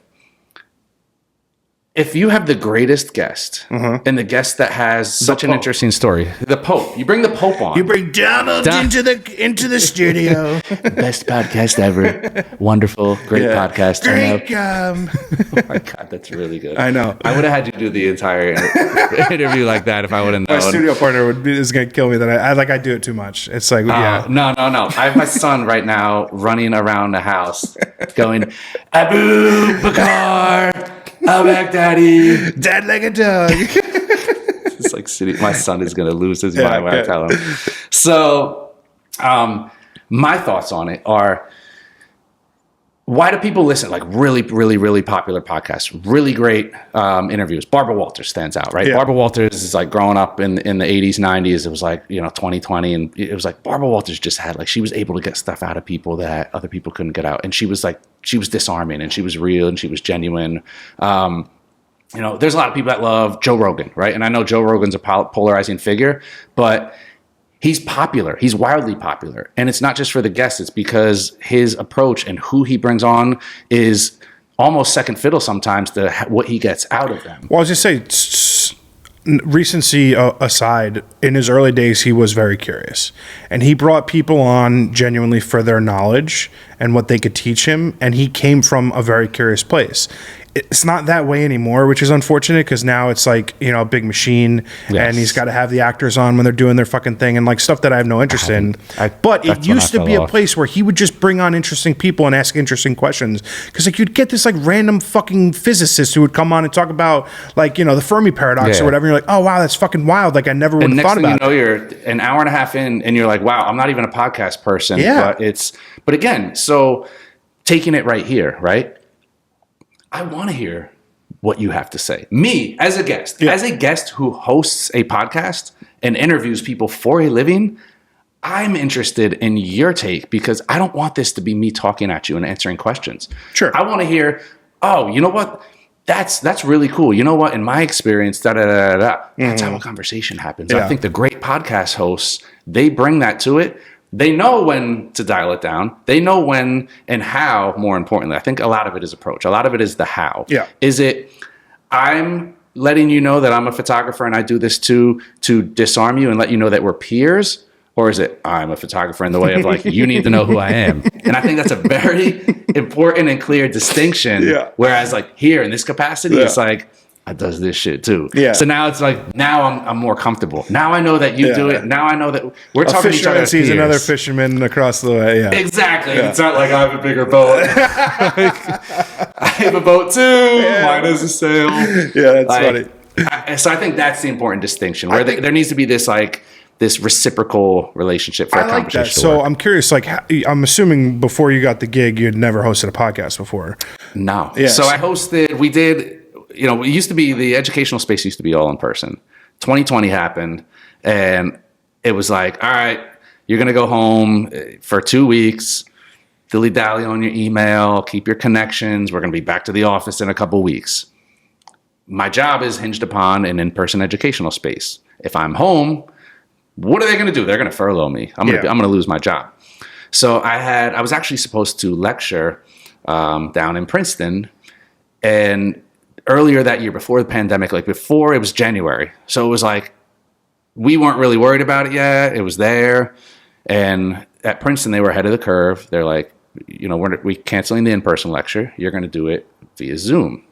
if you have the greatest guest and the guest that has such an interesting story, the Pope, you bring the Pope on. You bring Donald into the studio. Best podcast ever. Wonderful. Great podcast. Great. Oh my God, that's really good. I know. I would have had you do the entire interview like that if I would have known. My studio partner is going to kill me that I do it too much. It's like, yeah. No. I have my son right now running around the house going, Abu Bakar. I'm back, Daddy. Dad like a dog. It's like my son is going to lose his mind when I tell him. So, my thoughts on it are, why do people listen? Like really, really, really popular podcasts, really great interviews. Barbara Walters stands out, right? Yeah. Barbara Walters is like growing up in the 80s, 90s. It was like, 2020. And it was like Barbara Walters just had like, she was able to get stuff out of people that other people couldn't get out. And she was disarming and she was real and she was genuine. There's a lot of people that love Joe Rogan, right? And I know Joe Rogan's a polarizing figure, but he's popular. He's wildly popular. And it's not just for the guests. It's because his approach and who he brings on is almost second fiddle sometimes to what he gets out of them. Well, I was just say, recency aside, in his early days, he was very curious. And he brought people on genuinely for their knowledge and what they could teach him. And he came from a very curious place. It's not that way anymore, which is unfortunate because now it's like, a big machine and he's got to have the actors on when they're doing their fucking thing and like stuff that I have no interest in. But it used to be a place where he would just bring on interesting people and ask interesting questions. Because like you'd get this like random fucking physicist who would come on and talk about like, the Fermi paradox or whatever. And you're like, oh, wow, that's fucking wild. Like I never would have thought about it. And next thing you know, you're an hour and a half in and you're like, wow, I'm not even a podcast person. Yeah. But again, so taking it right here, right? I want to hear what you have to say. Me, as a guest who hosts a podcast and interviews people for a living, I'm interested in your take because I don't want this to be me talking at you and answering questions. Sure. I want to hear, oh, you know what? That's really cool. You know what? In my experience, that's how a conversation happens. Yeah. I think the great podcast hosts, they bring that to it. They know when to dial it down. They know when and how, more importantly. I think a lot of it is approach. A lot of it is the how. Yeah. Is it, I'm letting you know that I'm a photographer and I do this to disarm you and let you know that we're peers? Or is it, I'm a photographer in the way of like, you need to know who I am? And I think that's a very important and clear distinction. Yeah. Whereas like here in this capacity, it's like, I does this shit too. Yeah. So now it's like, now I'm more comfortable. Now I know that you do it. Now I know that we're talking to each other. Sees another fisherman across the way. Yeah. Exactly. Yeah. It's not like I have a bigger boat. I have a boat too. Yeah. Mine is a sail. Yeah, that's funny. So I think that's the important distinction where there needs to be this like this reciprocal relationship for a conversation. That. So I'm curious, like I'm assuming before you got the gig, you'd never hosted a podcast before. No. Yeah. So I hosted. We did. It used to be the educational space used to be all in person. 2020 happened and it was like, all right, you're going to go home for 2 weeks, dilly-dally on your email, keep your connections. We're going to be back to the office in a couple weeks. My job is hinged upon an in-person educational space. If I'm home, what are they going to do? They're going to furlough me. I'm going to lose my job. So I was actually supposed to lecture down in Princeton and earlier that year, before the pandemic, like before it was January. So it was like, we weren't really worried about it yet. It was there. And at Princeton, they were ahead of the curve. They're like, we're canceling the in-person lecture. You're going to do it via Zoom.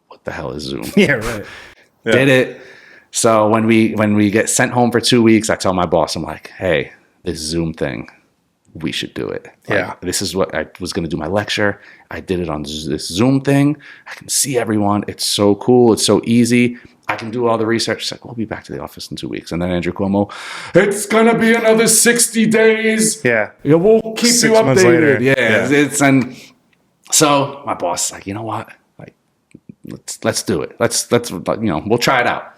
What the hell is Zoom? Yeah, right. Yeah. Did it. So when we get sent home for 2 weeks, I tell my boss, I'm like, hey, this Zoom thing, we should do it. This is what I was going to do my lecture. I did it on this Zoom thing. I can see everyone. It's so cool. It's so easy. I can do all the research. It's like, we'll be back to the office in 2 weeks. And then Andrew Cuomo, it's going to be another 60 days. Yeah. We'll keep 6 you updated. Yeah. And so my boss is like, you know what? Like, let's do it. Let's we'll try it out.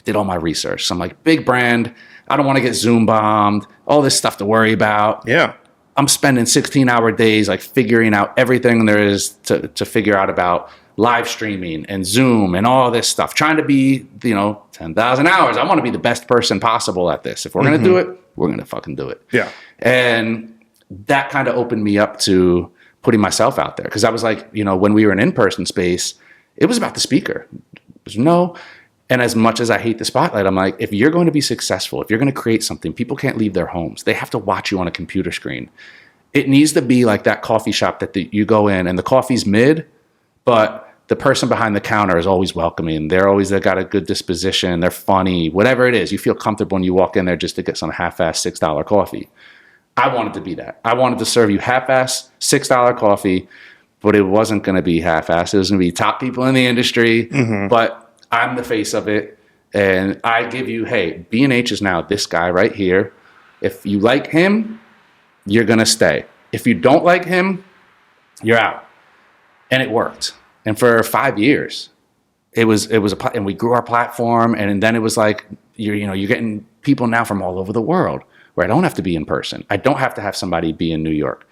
Did all my research. So I'm like, big brand. I don't want to get Zoom bombed. All this stuff to worry about. Yeah. I'm spending 16-hour days like figuring out everything there is to figure out about live streaming and Zoom and all this stuff. Trying to be, 10,000 hours. I want to be the best person possible at this. If we're going to do it, we're going to fucking do it. Yeah. And that kind of opened me up to putting myself out there. Because I was like, when we were in in-person space, It was about the speaker. There's no, and as much as I hate the spotlight, I'm like, if you're going to be successful, if you're going to create something, people can't leave their homes. They have to watch you on a computer screen. It needs to be like that coffee shop that you go in and the coffee's mid, but the person behind the counter is always welcoming. They've got a good disposition. They're funny, whatever it is. You feel comfortable when you walk in there just to get some half-ass $6 coffee. I wanted to be that. I wanted to serve you half-ass $6 coffee, but it wasn't going to be half-ass. It was going to be top people in the industry, but I'm the face of it. And I give you, hey, B&H is now this guy right here. If you like him, you're going to stay. If you don't like him, you're out. And it worked. And for 5 years, and we grew our platform. And then it was like, you're getting people now from all over the world where I don't have to be in person. I don't have to have somebody be in New York.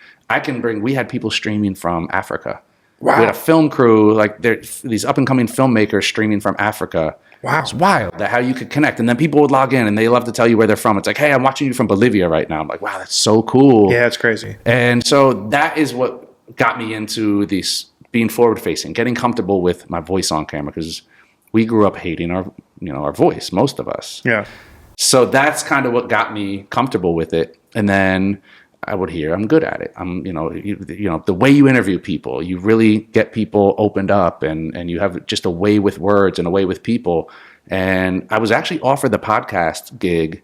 We had people streaming from Africa. Wow. We had a film crew, like these up and coming filmmakers streaming from Africa. Wow. It's wild that how you could connect. And then people would log in and they love to tell you where they're from. It's like, hey, I'm watching you from Bolivia right now. I'm like, wow, that's so cool. Yeah, it's crazy. And so that is what got me into these being forward facing, getting comfortable with my voice on camera, because we grew up hating our voice, most of us. Yeah. So that's kind of what got me comfortable with it. And then I would hear I'm good at it. The way you interview people, you really get people opened up, and you have just a way with words and a way with people. And I was actually offered the podcast gig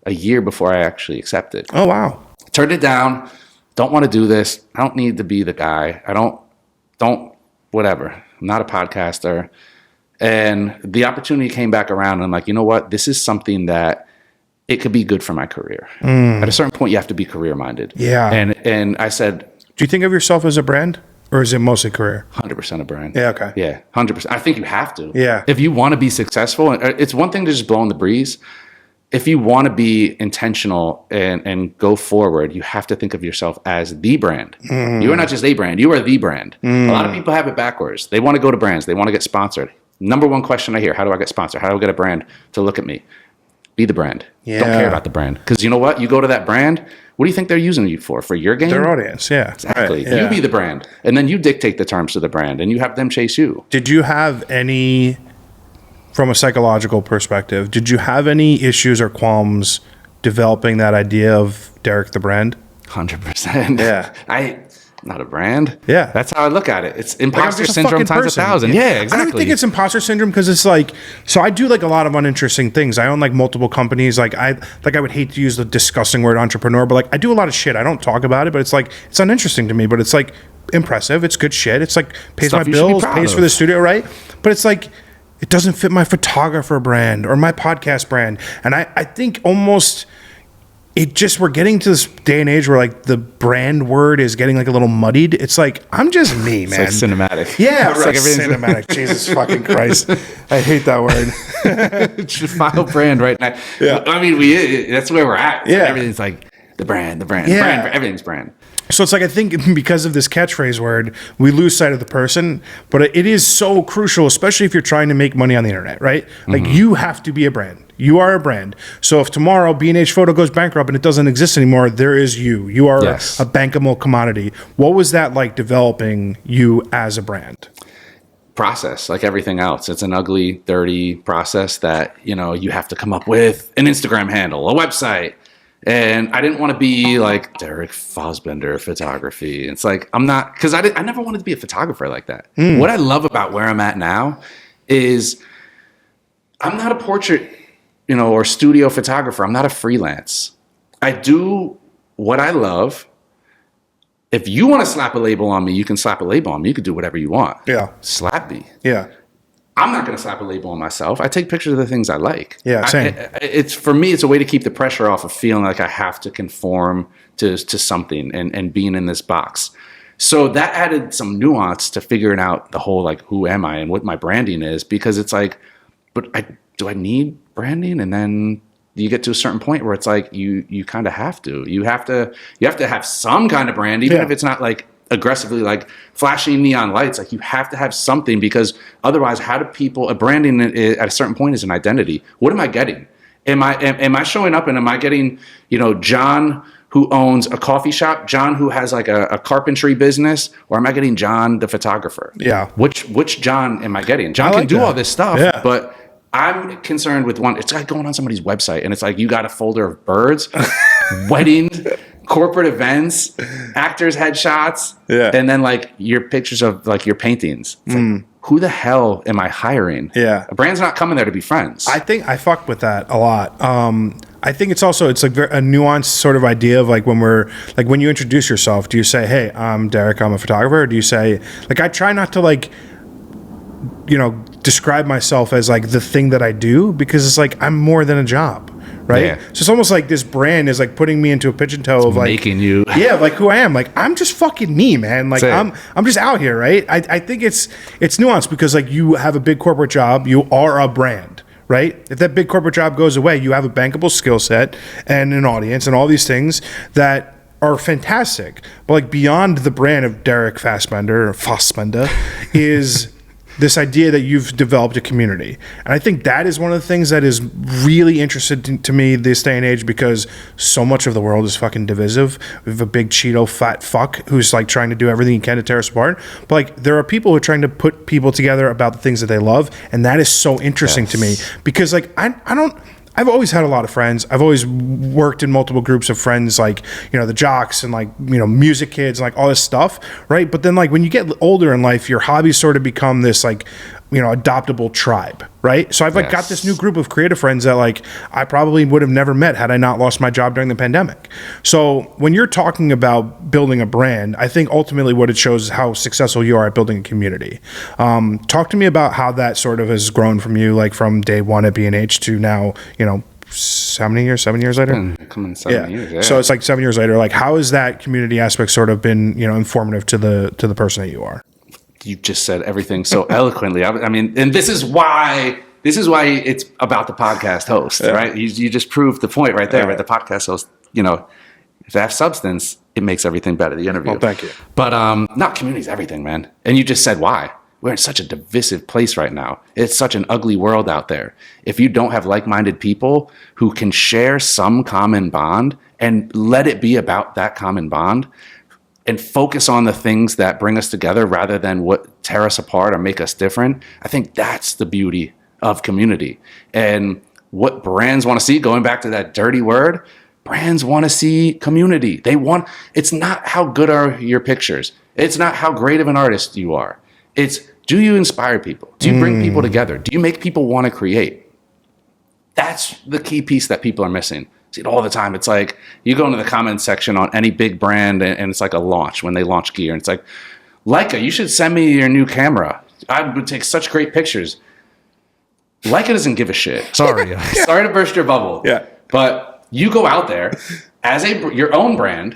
a year before I actually accepted. Oh, wow. Turned it down. Don't want to do this. I don't need to be the guy. I don't, whatever. I'm not a podcaster. And the opportunity came back around, and I'm like, you know what? This is something that it could be good for my career. At a certain point, you have to be career-minded. Yeah. And I said... Do you think of yourself as a brand, or is it mostly career? 100% a brand. Yeah, okay. Yeah, 100%. I think you have to. Yeah. If you want to be successful, it's one thing to just blow in the breeze. If you want to be intentional and go forward, you have to think of yourself as the brand. You are not just a brand. You are the brand. A lot of people have it backwards. They want to go to brands. They want to get sponsored. Number one question I hear, how do I get sponsored? How do I get a brand to look at me? Be the brand. Yeah. Don't care about the brand. Because you know what? You go to that brand, what do you think they're using you for? For your game? Their audience, yeah. Exactly. Right, yeah. You be the brand. And then you dictate the terms to the brand, and you have them chase you. Did you have any, from a psychological perspective, did you have any issues or qualms developing that idea of Derek the brand? 100%. Yeah. Not a brand. Yeah. That's how I look at it. It's imposter just a syndrome fucking times person. 1,000. Yeah, exactly. I don't even think it's imposter syndrome, because it's like, so I do like a lot of uninteresting things. I own like multiple companies. I would hate to use the disgusting word entrepreneur, but like I do a lot of shit. I don't talk about it, but it's like, it's uninteresting to me, but it's like impressive. It's good shit. It's like pays Stuff my you should be bills, proud pays of. for the studio, right? But it's like, it doesn't fit my photographer brand or my podcast brand. And I think almost... we're getting to this day and age where like the brand word is getting like a little muddied. It's like, I'm just me, man. It's like cinematic. Yeah, It's right. like Cinematic. Jesus fucking Christ. I hate that word. Just file brand right now. Yeah. I mean, that's where we're at. Yeah. Everything's like the brand, Yeah. brand, everything's brand. So it's like, I think because of this catchphrase word, we lose sight of the person, but it is so crucial, especially if you're trying to make money on the internet, right? Like you have to be a brand. You are a brand. So if tomorrow B&H Photo goes bankrupt and it doesn't exist anymore, there is you. You are a bankable commodity. What was that like developing you as a brand? Process, like everything else. It's an ugly, dirty process that, you have to come up with an Instagram handle, a website. And I didn't want to be like Derek Fahsbender photography. It's like, I'm not, because I never wanted to be a photographer like that. What I love about where I'm at now is I'm not a portrait, or studio photographer. I'm not a freelance. I do what I love. If you want to slap a label on me, you can slap a label on me. You can do whatever you want. Yeah. Slap me. Yeah. I'm not going to slap a label on myself. I take pictures of the things I like. Yeah, same. It's for me, it's a way to keep the pressure off of feeling like I have to conform to something and being in this box. So that added some nuance to figuring out the whole, like, who am I and what my branding is, because it's like, do I need branding? And then you get to a certain point where it's like, you kind of have to. You have to have some kind of brand, even if it's not like aggressively like flashing neon lights. Like, you have to have something, because otherwise, how do people, a branding at a certain point is an identity. What am I getting? Am I showing up and am I getting, John, who owns a coffee shop, John who has like a carpentry business, or am I getting John the photographer? Yeah. Which John am I getting? John can do all this stuff, but I'm concerned with one. It's like going on somebody's website and it's like you got a folder of birds, weddings, corporate events, actors' headshots, and then like your pictures of like your paintings. Like, who the hell am I hiring? Yeah. A brand's not coming there to be friends. I think I fuck with that a lot. I think it's like a nuanced sort of idea of like when you introduce yourself, do you say, hey, I'm Derek, I'm a photographer? Or do you say, like, I try not to like, describe myself as like the thing that I do, because it's like I'm more than a job, right? Yeah. So it's almost like this brand is like putting me into a pigeon toe of like making you like who I am. Like I'm just fucking me, man. Like I'm just out here, right? I think it's nuanced because like you have a big corporate job, you are a brand, right? If that big corporate job goes away, you have a bankable skill set and an audience and all these things that are fantastic. But like beyond the brand of Derek Fahsbender or Fahsbender is this idea that you've developed a community. And I think that is one of the things that is really interesting to me this day and age, because so much of the world is fucking divisive. We have a big Cheeto fat fuck who's like trying to do everything he can to tear us apart. But like there are people who are trying to put people together about the things that they love. And that is so interesting to me, because like I've always had a lot of friends. I've always worked in multiple groups of friends, like, the jocks and like, music kids and like all this stuff, right? But then like when you get older in life, your hobbies sort of become this like, adoptable tribe, right? So I've like got this new group of creative friends that like I probably would have never met had I not lost my job during the pandemic. So when you're talking about building a brand, I think ultimately what it shows is how successful you are at building a community. Talk to me about how that sort of has grown from you, like from day one at B&H to now, 7 years later? Coming 7 years, yeah. So it's like 7 years later. Like how has that community aspect sort of been, informative to the person that you are? You just said everything so eloquently. I mean, and this is why it's about the podcast host, right? You just proved the point right there, right? The podcast host, if they have substance, it makes everything better, the interview. Well, thank you. But not community's everything, man. And you just said why. We're in such a divisive place right now. It's such an ugly world out there. If you don't have like-minded people who can share some common bond and let it be about that common bond, and focus on the things that bring us together rather than what tear us apart or make us different, I think that's the beauty of community. And what brands want to see, going back to that dirty word, brands want to see community. It's not how good are your pictures. It's not how great of an artist you are. It's, do you inspire people? Do you bring people together? Do you make people want to create? That's the key piece that people are missing. See it all the time. It's like you go into the comments section on any big brand and it's like a launch when they launch gear. And it's like, Leica, you should send me your new camera. I would take such great pictures. Leica doesn't give a shit. Sorry. Sorry to burst your bubble. Yeah. But you go out there as your own brand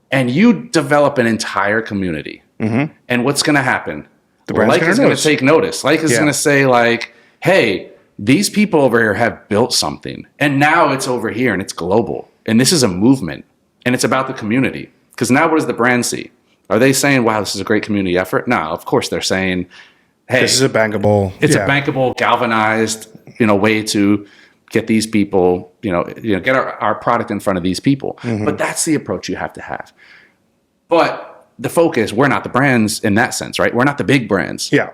and you develop an entire community. Mm-hmm. And what's going to happen? Leica's going to take notice. Leica's going to say like, hey, these people over here have built something, and now it's over here and it's global. And this is a movement, and it's about the community. Because now what does the brand see? Are they saying, wow, this is a great community effort? No, of course they're saying, hey, this is a bankable. It's a bankable, galvanized, way to get these people, get our product in front of these people. Mm-hmm. But that's the approach you have to have. But the focus, we're not the brands in that sense, right? We're not the big brands. Yeah.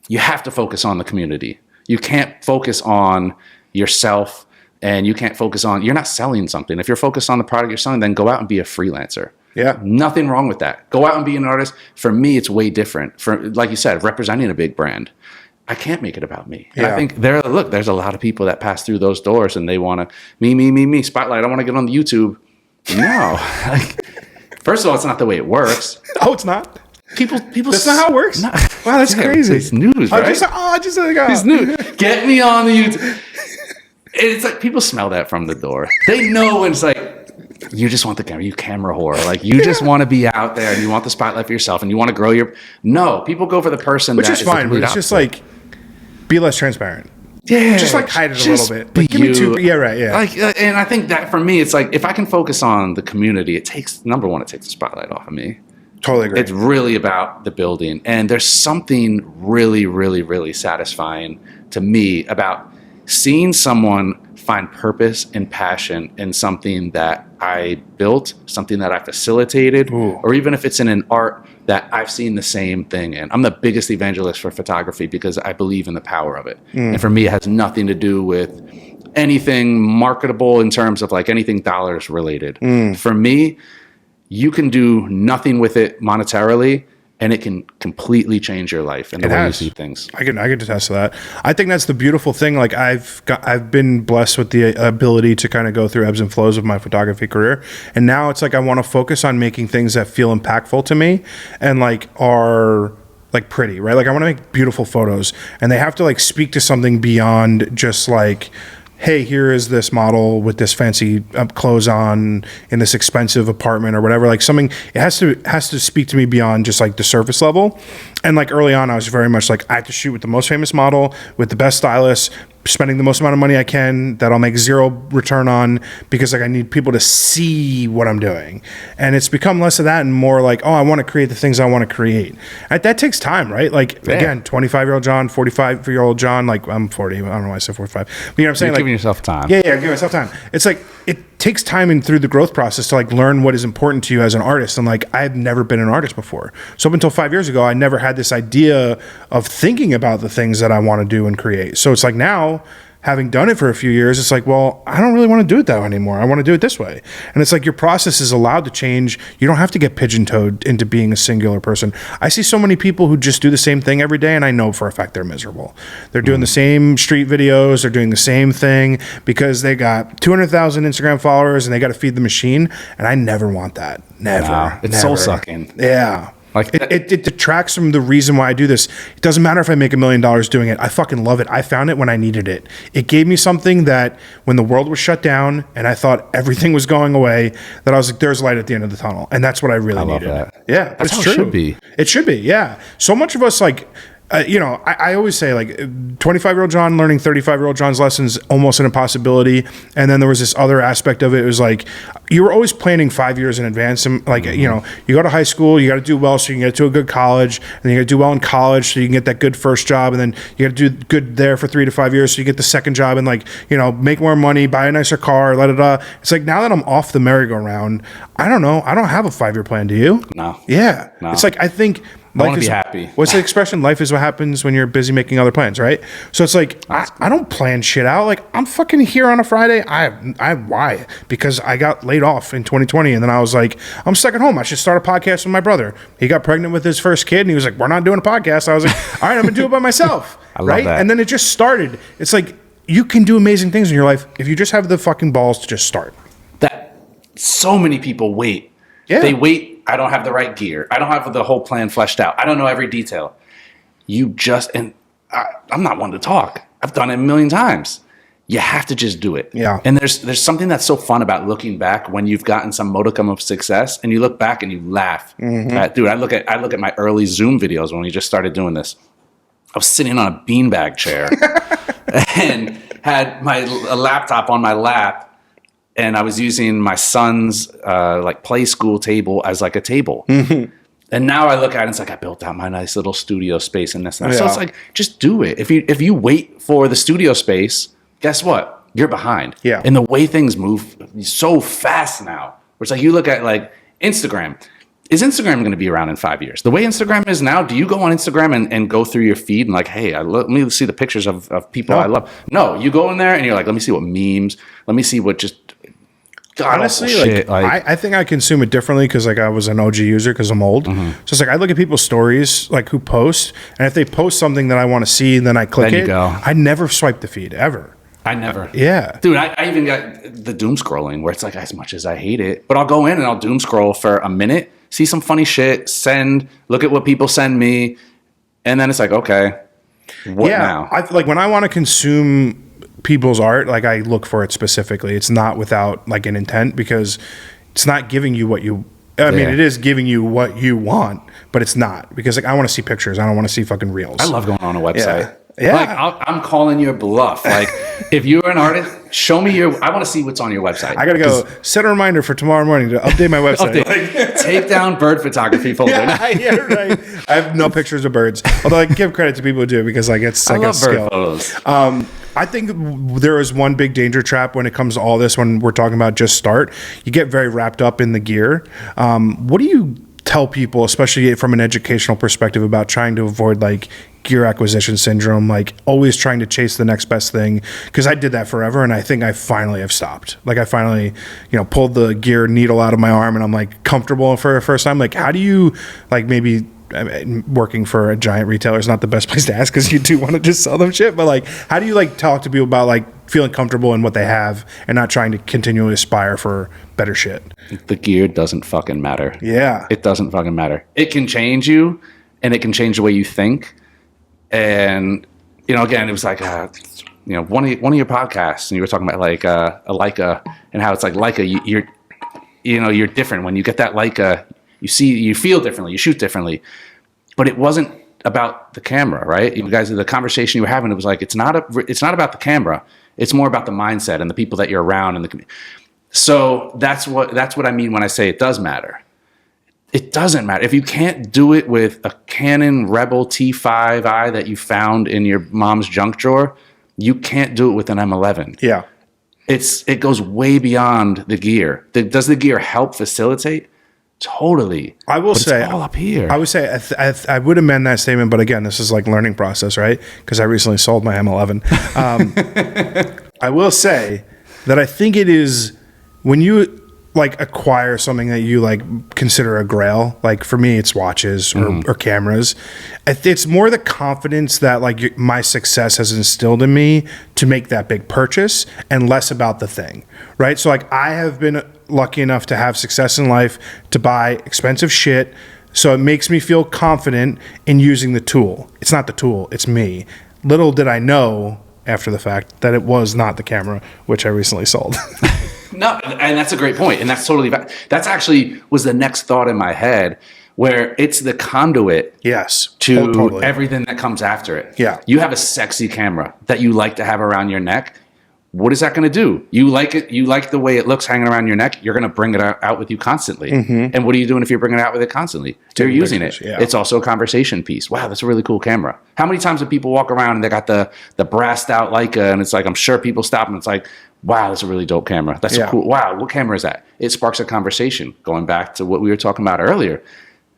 You have to focus on the community. You can't focus on yourself, and you can't focus on, you're not selling something. If you're focused on the product you're selling, then go out and be a freelancer. Yeah. Nothing wrong with that. Go out and be an artist. For me, it's way different. For, like you said, representing a big brand, I can't make it about me. And I think there's a lot of people that pass through those doors and they want to, me, spotlight. I want to get on the YouTube. No. First of all, it's not the way it works. Oh, it's not? People. That's not how it works. Wow, that's crazy. It's news, right? It's news. Get me on the YouTube. It's like people smell that from the door. They know when it's like you just want the camera. You camera whore. Like you just want to be out there and you want the spotlight for yourself and you want to grow your. No, people go for the person. Which is fine, but it's just like be less transparent. Yeah, just like hide it a little bit. Like, give me two. Yeah, right. Yeah. Like, and I think that for me, it's like if I can focus on the community, it takes the spotlight off of me. Totally agree. It's really about the building. And there's something really, really, really satisfying to me about seeing someone find purpose and passion in something that I built, something that I facilitated, or even if it's in an art that I've seen the same thing in. I'm the biggest evangelist for photography because I believe in the power of it. And for me, it has nothing to do with anything marketable in terms of like anything dollars related. For me, you can do nothing with it monetarily, and it can completely change your life and the way you see things. I can attest to that. I think that's the beautiful thing. Like I've been blessed with the ability to kind of go through ebbs and flows of my photography career, and now it's like I want to focus on making things that feel impactful to me and like are like pretty, right? Like I want to make beautiful photos, and they have to like speak to something beyond just like, hey, here is this model with this fancy clothes on in this expensive apartment or whatever. Like something, it has to speak to me beyond just like the surface level. And like early on, I was very much like, I have to shoot with the most famous model, with the best stylist, spending the most amount of money I can that I'll make zero return on, because like I need people to see what I'm doing. And it's become less of that and more like, oh, I want to create the things I want to create. And that takes time, right? Like again, 25-year-old John, 45-year-old John, like I'm 40. I don't know why I said 45. But you know what I'm saying? You're giving yourself time. Yeah, give myself time. It's like it takes time and through the growth process to like learn what is important to you as an artist. And like I've never been an artist before. So up until 5 years ago, I never had this idea of thinking about the things that I want to do and create. So it's like now, having done it for a few years, it's like, well, I don't really want to do it that way anymore. I want to do it this way. And it's like your process is allowed to change. You don't have to get pigeon-toed into being a singular person. I see so many people who just do the same thing every day, and I know for a fact they're miserable. They're doing the same street videos. They're doing the same thing because they got 200,000 Instagram followers and they got to feed the machine. And I never want that. Never. Wow. It's soul-sucking. Yeah. Like it detracts from the reason why I do this. It doesn't matter if I make $1 million doing it. I fucking love it. I found it when I needed it. It gave me something that when the world was shut down and I thought everything was going away, that I was like, there's light at the end of the tunnel. And that's what I really needed. That. Yeah, that's how true. it should be. It should be, yeah. So much of us like, I always say like 25-year-old John learning 35-year-old John's lessons, almost an impossibility. And then there was this other aspect of it. It was like, you were always planning 5 years in advance. And like, you know, you go to high school, you got to do well so you can get to a good college, and then you got to do well in college so you can get that good first job. And then you got to do good there for 3 to 5 years so you get the second job and like, you know, make more money, buy a nicer car, It's like now that I'm off the merry-go-round, I don't know. I don't have a 5-year plan. Do you? No. Yeah. No. It's like, I think I want to be happy. What's the expression? Life is what happens when you're busy making other plans, right? So it's like, I don't plan shit out. Like, I'm fucking here on a Friday. Why? Because I got laid off in 2020. And then I was like, I'm stuck at home. I should start a podcast with my brother. He got pregnant with his first kid and he was like, we're not doing a podcast. I was like, all right, I'm going to do it by myself. I love that. And then it just started. It's like, you can do amazing things in your life if you just have the fucking balls to just start. That so many people wait. Yeah. They wait. I don't have the right gear. I don't have the whole plan fleshed out. I don't know every detail. I'm not one to talk. I've done it a million times. You have to just do it. Yeah. And there's something that's so fun about looking back when you've gotten some modicum of success and you look back and you laugh. Dude, I look at my early Zoom videos when we just started doing this. I was sitting on a beanbag chair and had a laptop on my lap. And I was using my son's like play school table as like a table. And now I look at it and it's like, I built out my nice little studio space and this and that. Yeah. So it's like, just do it. If you wait for the studio space, guess what? You're behind. Yeah. And the way things move so fast now, where it's like you look at like Instagram. Is Instagram going to be around in 5 years? The way Instagram is now, do you go on Instagram and go through your feed and like, hey, let me see the pictures of people I love? No, you go in there and you're like, let me see what memes, let me see what just God, honestly, like I think I consume it differently because like I was an OG user because I'm old. So it's like I look at people's stories, like who post, and if they post something that I want to see, then I click it. I never swipe the feed ever. I never. Yeah. Dude, I even got the doom scrolling where it's like, as much as I hate it, but I'll go in and I'll doom scroll for a minute, see some funny shit, look at what people send me, and then it's like, okay, what now? Like when I want to consume people's art, like I look for it specifically. It's not without like an intent because it's not giving you what you I mean, it is giving you what you want, but it's not because like I want to see pictures. I don't want to see fucking reels. I love going on a website. Yeah. Like I'm calling your bluff. Like if you're an artist, show me I want to see what's on your website. I got to go set a reminder for tomorrow morning to update my website. Take down bird photography folder. Yeah, right. I have no pictures of birds. Although I give credit to people who do because like it's like a skill. Bird photos. I think there is one big danger trap when it comes to all this, when we're talking about just start. You get very wrapped up in the gear. What do you tell people, especially from an educational perspective, about trying to avoid like gear acquisition syndrome, like always trying to chase the next best thing? Because I did that forever, and I think I finally have stopped. Like I finally, pulled the gear needle out of my arm, and I'm like comfortable for the first time. Like how do you, like, maybe working for a giant retailer is not the best place to ask, because you do want to just sell them shit, but like how do you like talk to people about like feeling comfortable in what they have and not trying to continually aspire for better shit? The gear doesn't fucking matter. Yeah, it doesn't fucking matter. It can change you, and it can change the way you think. And again, it was like one of your podcasts, and you were talking about like a Leica, and how it's like Leica, you're different when you get that Leica. You feel differently, you shoot differently. But it wasn't about the camera, right? You guys, the conversation you were having, it was like it's not about the camera. It's more about the mindset and the people that you're around, and the community. So that's what I mean when I say it does matter. It doesn't matter if you can't do it with a Canon Rebel T5i that you found in your mom's junk drawer. You can't do it with an M11. Yeah, it goes way beyond the gear. Does the gear help facilitate? Totally. I will say, it's all up here. I would say I would amend that statement, but again, this is like learning process, right? Because I recently sold my M11. I will say that I think it is when you like acquire something that you like consider a grail. Like for me, it's watches or cameras. It's more the confidence that like my success has instilled in me to make that big purchase, and less about the thing, right? So like I have been lucky enough to have success in life to buy expensive shit, so it makes me feel confident in using the tool. It's not the tool, it's me. Little did I know after the fact that it was not the camera, which I recently sold. No, and that's a great point, and that's that's actually was the next thought in my head, where it's the conduit, yes, to totally. Everything that comes after it. Yeah, you have a sexy camera that you like to have around your neck. What is that going to do? You like it. You like the way it looks hanging around your neck. You're going to bring it out with you constantly. And what are you doing if you're bringing it out with it constantly? You're using it. Yeah. It's also a conversation piece. Wow, that's a really cool camera. How many times do people walk around and they got the brassed out Leica, and it's like, I'm sure people stop and it's like, wow, that's a really dope camera. That's a cool. Wow, what camera is that? It sparks a conversation. Going back to what we were talking about earlier.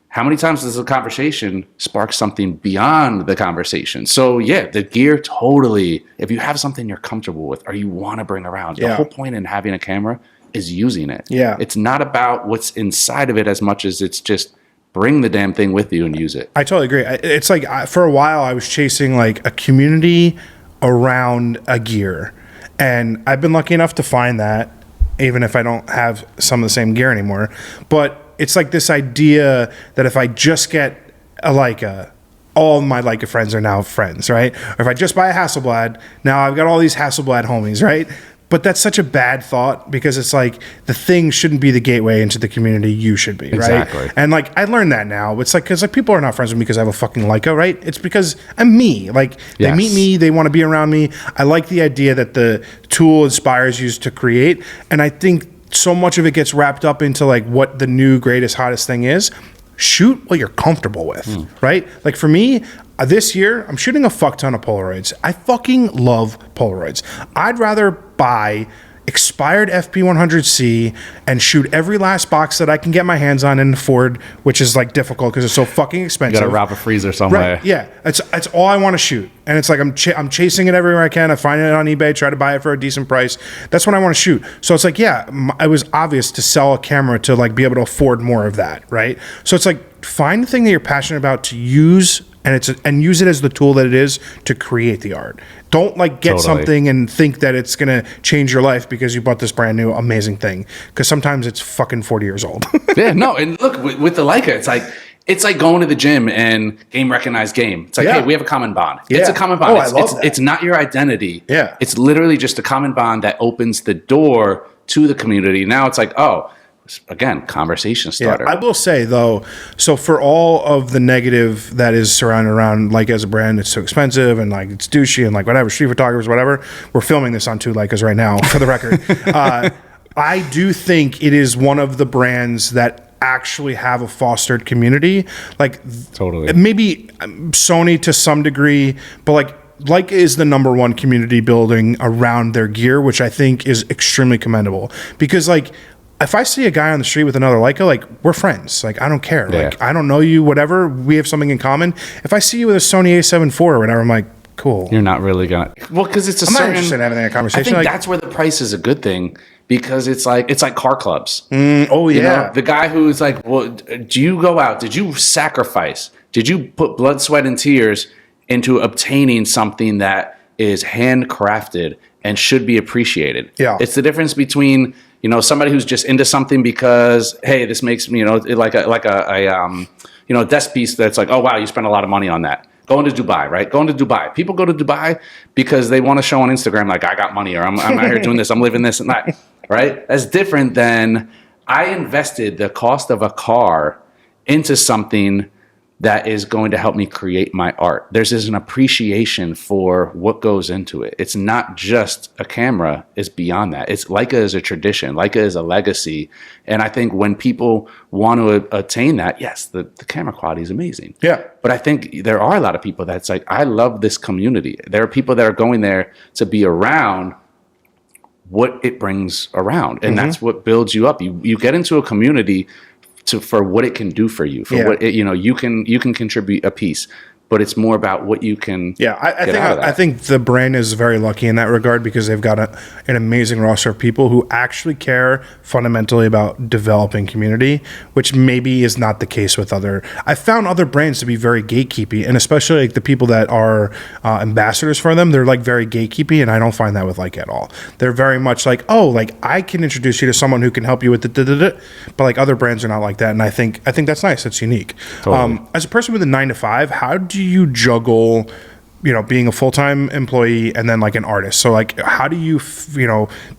How many times does a conversation spark something beyond the conversation? So yeah, the gear totally, if you have something you're comfortable with or you want to bring around, the whole point in having a camera is using it. Yeah. It's not about what's inside of it as much as it's just bring the damn thing with you and use it. I totally agree. It's like for a while I was chasing like a community around a gear, and I've been lucky enough to find that, even if I don't have some of the same gear anymore. But it's like this idea that if I just get a Leica, all my Leica friends are now friends, right? Or if I just buy a Hasselblad, now I've got all these Hasselblad homies, right? But that's such a bad thought, because it's like the thing shouldn't be the gateway into the community. You should be, exactly. Right? And like I learned that now. It's like, because like people are not friends with me because I have a fucking Leica, right? It's because I'm me. Like they meet me, they want to be around me. I like the idea that the tool inspires you to create, and I think so much of it gets wrapped up into like what the new greatest hottest thing is. Shoot what you're comfortable with, right? Like for me, this year I'm shooting a fuck ton of Polaroids. I fucking love Polaroids. I'd rather buy expired FP100C and shoot every last box that I can get my hands on and afford, which is like difficult because it's so fucking expensive. You gotta rob a freezer somewhere. Right, yeah, it's all I want to shoot, and it's like I'm chasing it everywhere I can. I find it on eBay, try to buy it for a decent price. That's what I want to shoot. So it's like, yeah, it was obvious to sell a camera to like be able to afford more of that, right? So it's like, find the thing that you're passionate about to use, and use it as the tool that it is to create the art. Don't like get something and think that it's gonna change your life because you bought this brand new amazing thing, because sometimes it's fucking 40 years old. Yeah, no, and look, with the Leica, it's like going to the gym and game recognized game. It's like, hey, we have a common bond. Yeah. It's a common bond. I love that. It's not your identity. Yeah. It's literally just a common bond that opens the door to the community. Now it's like, oh, again, conversation starter. Yeah, I will say though, so for all of the negative that is surrounded around Leica as a brand, it's so expensive and like it's douchey and like whatever, street photographers, whatever. We're filming this on 2 Leicas right now, for the record. I do think it is one of the brands that actually have a fostered community. Like totally, maybe Sony to some degree, but like Leica is the number one community building around their gear, which I think is extremely commendable. Because like, if I see a guy on the street with another Leica, like, we're friends. Like, I don't care. Yeah. Like, I don't know you, whatever. We have something in common. If I see you with a Sony A7 IV or whatever, I'm like, cool. You're not really gonna. Well, because it's a I'm certain. not interested in having that conversation. I think like, that's where the price is a good thing, because it's like car clubs. oh yeah. You know, the guy who's like, well, do you go out? Did you sacrifice? Did you put blood, sweat, and tears into obtaining something that is handcrafted and should be appreciated? Yeah. It's the difference between, you know, somebody who's just into something because, hey, this makes me, you know, like a desk piece that's like, oh wow, you spent a lot of money on that. Going to Dubai, right? Going to Dubai. People go to Dubai because they want to show on Instagram, like, I got money, or I'm out here doing this, I'm living this and that, right? That's different than I invested the cost of a car into something that is going to help me create my art. There's an appreciation for what goes into it. It's not just a camera, it's beyond that. It's Leica is a tradition, Leica is a legacy. And I think when people want to attain that, yes, the camera quality is amazing. Yeah. But I think there are a lot of people that's like, I love this community. There are people that are going there to be around what it brings around. And that's what builds you up. You get into a community for what it can do for you, for what it, you know, you can contribute a piece, but it's more about what you can. Yeah, I think the brand is very lucky in that regard, because they've got an amazing roster of people who actually care fundamentally about developing community, which maybe is not the case with other. I found other brands to be very gatekeepy, and especially like the people that are ambassadors for them, they're like very gatekeepy, and I don't find that with Leica at all. They're very much like, oh, like I can introduce you to someone who can help you with the but like other brands are not like that, and I think that's nice. It's unique. Totally. As a person with a 9 to 5, how do you juggle, you know, being a full-time employee and then like an artist? So like, how do you,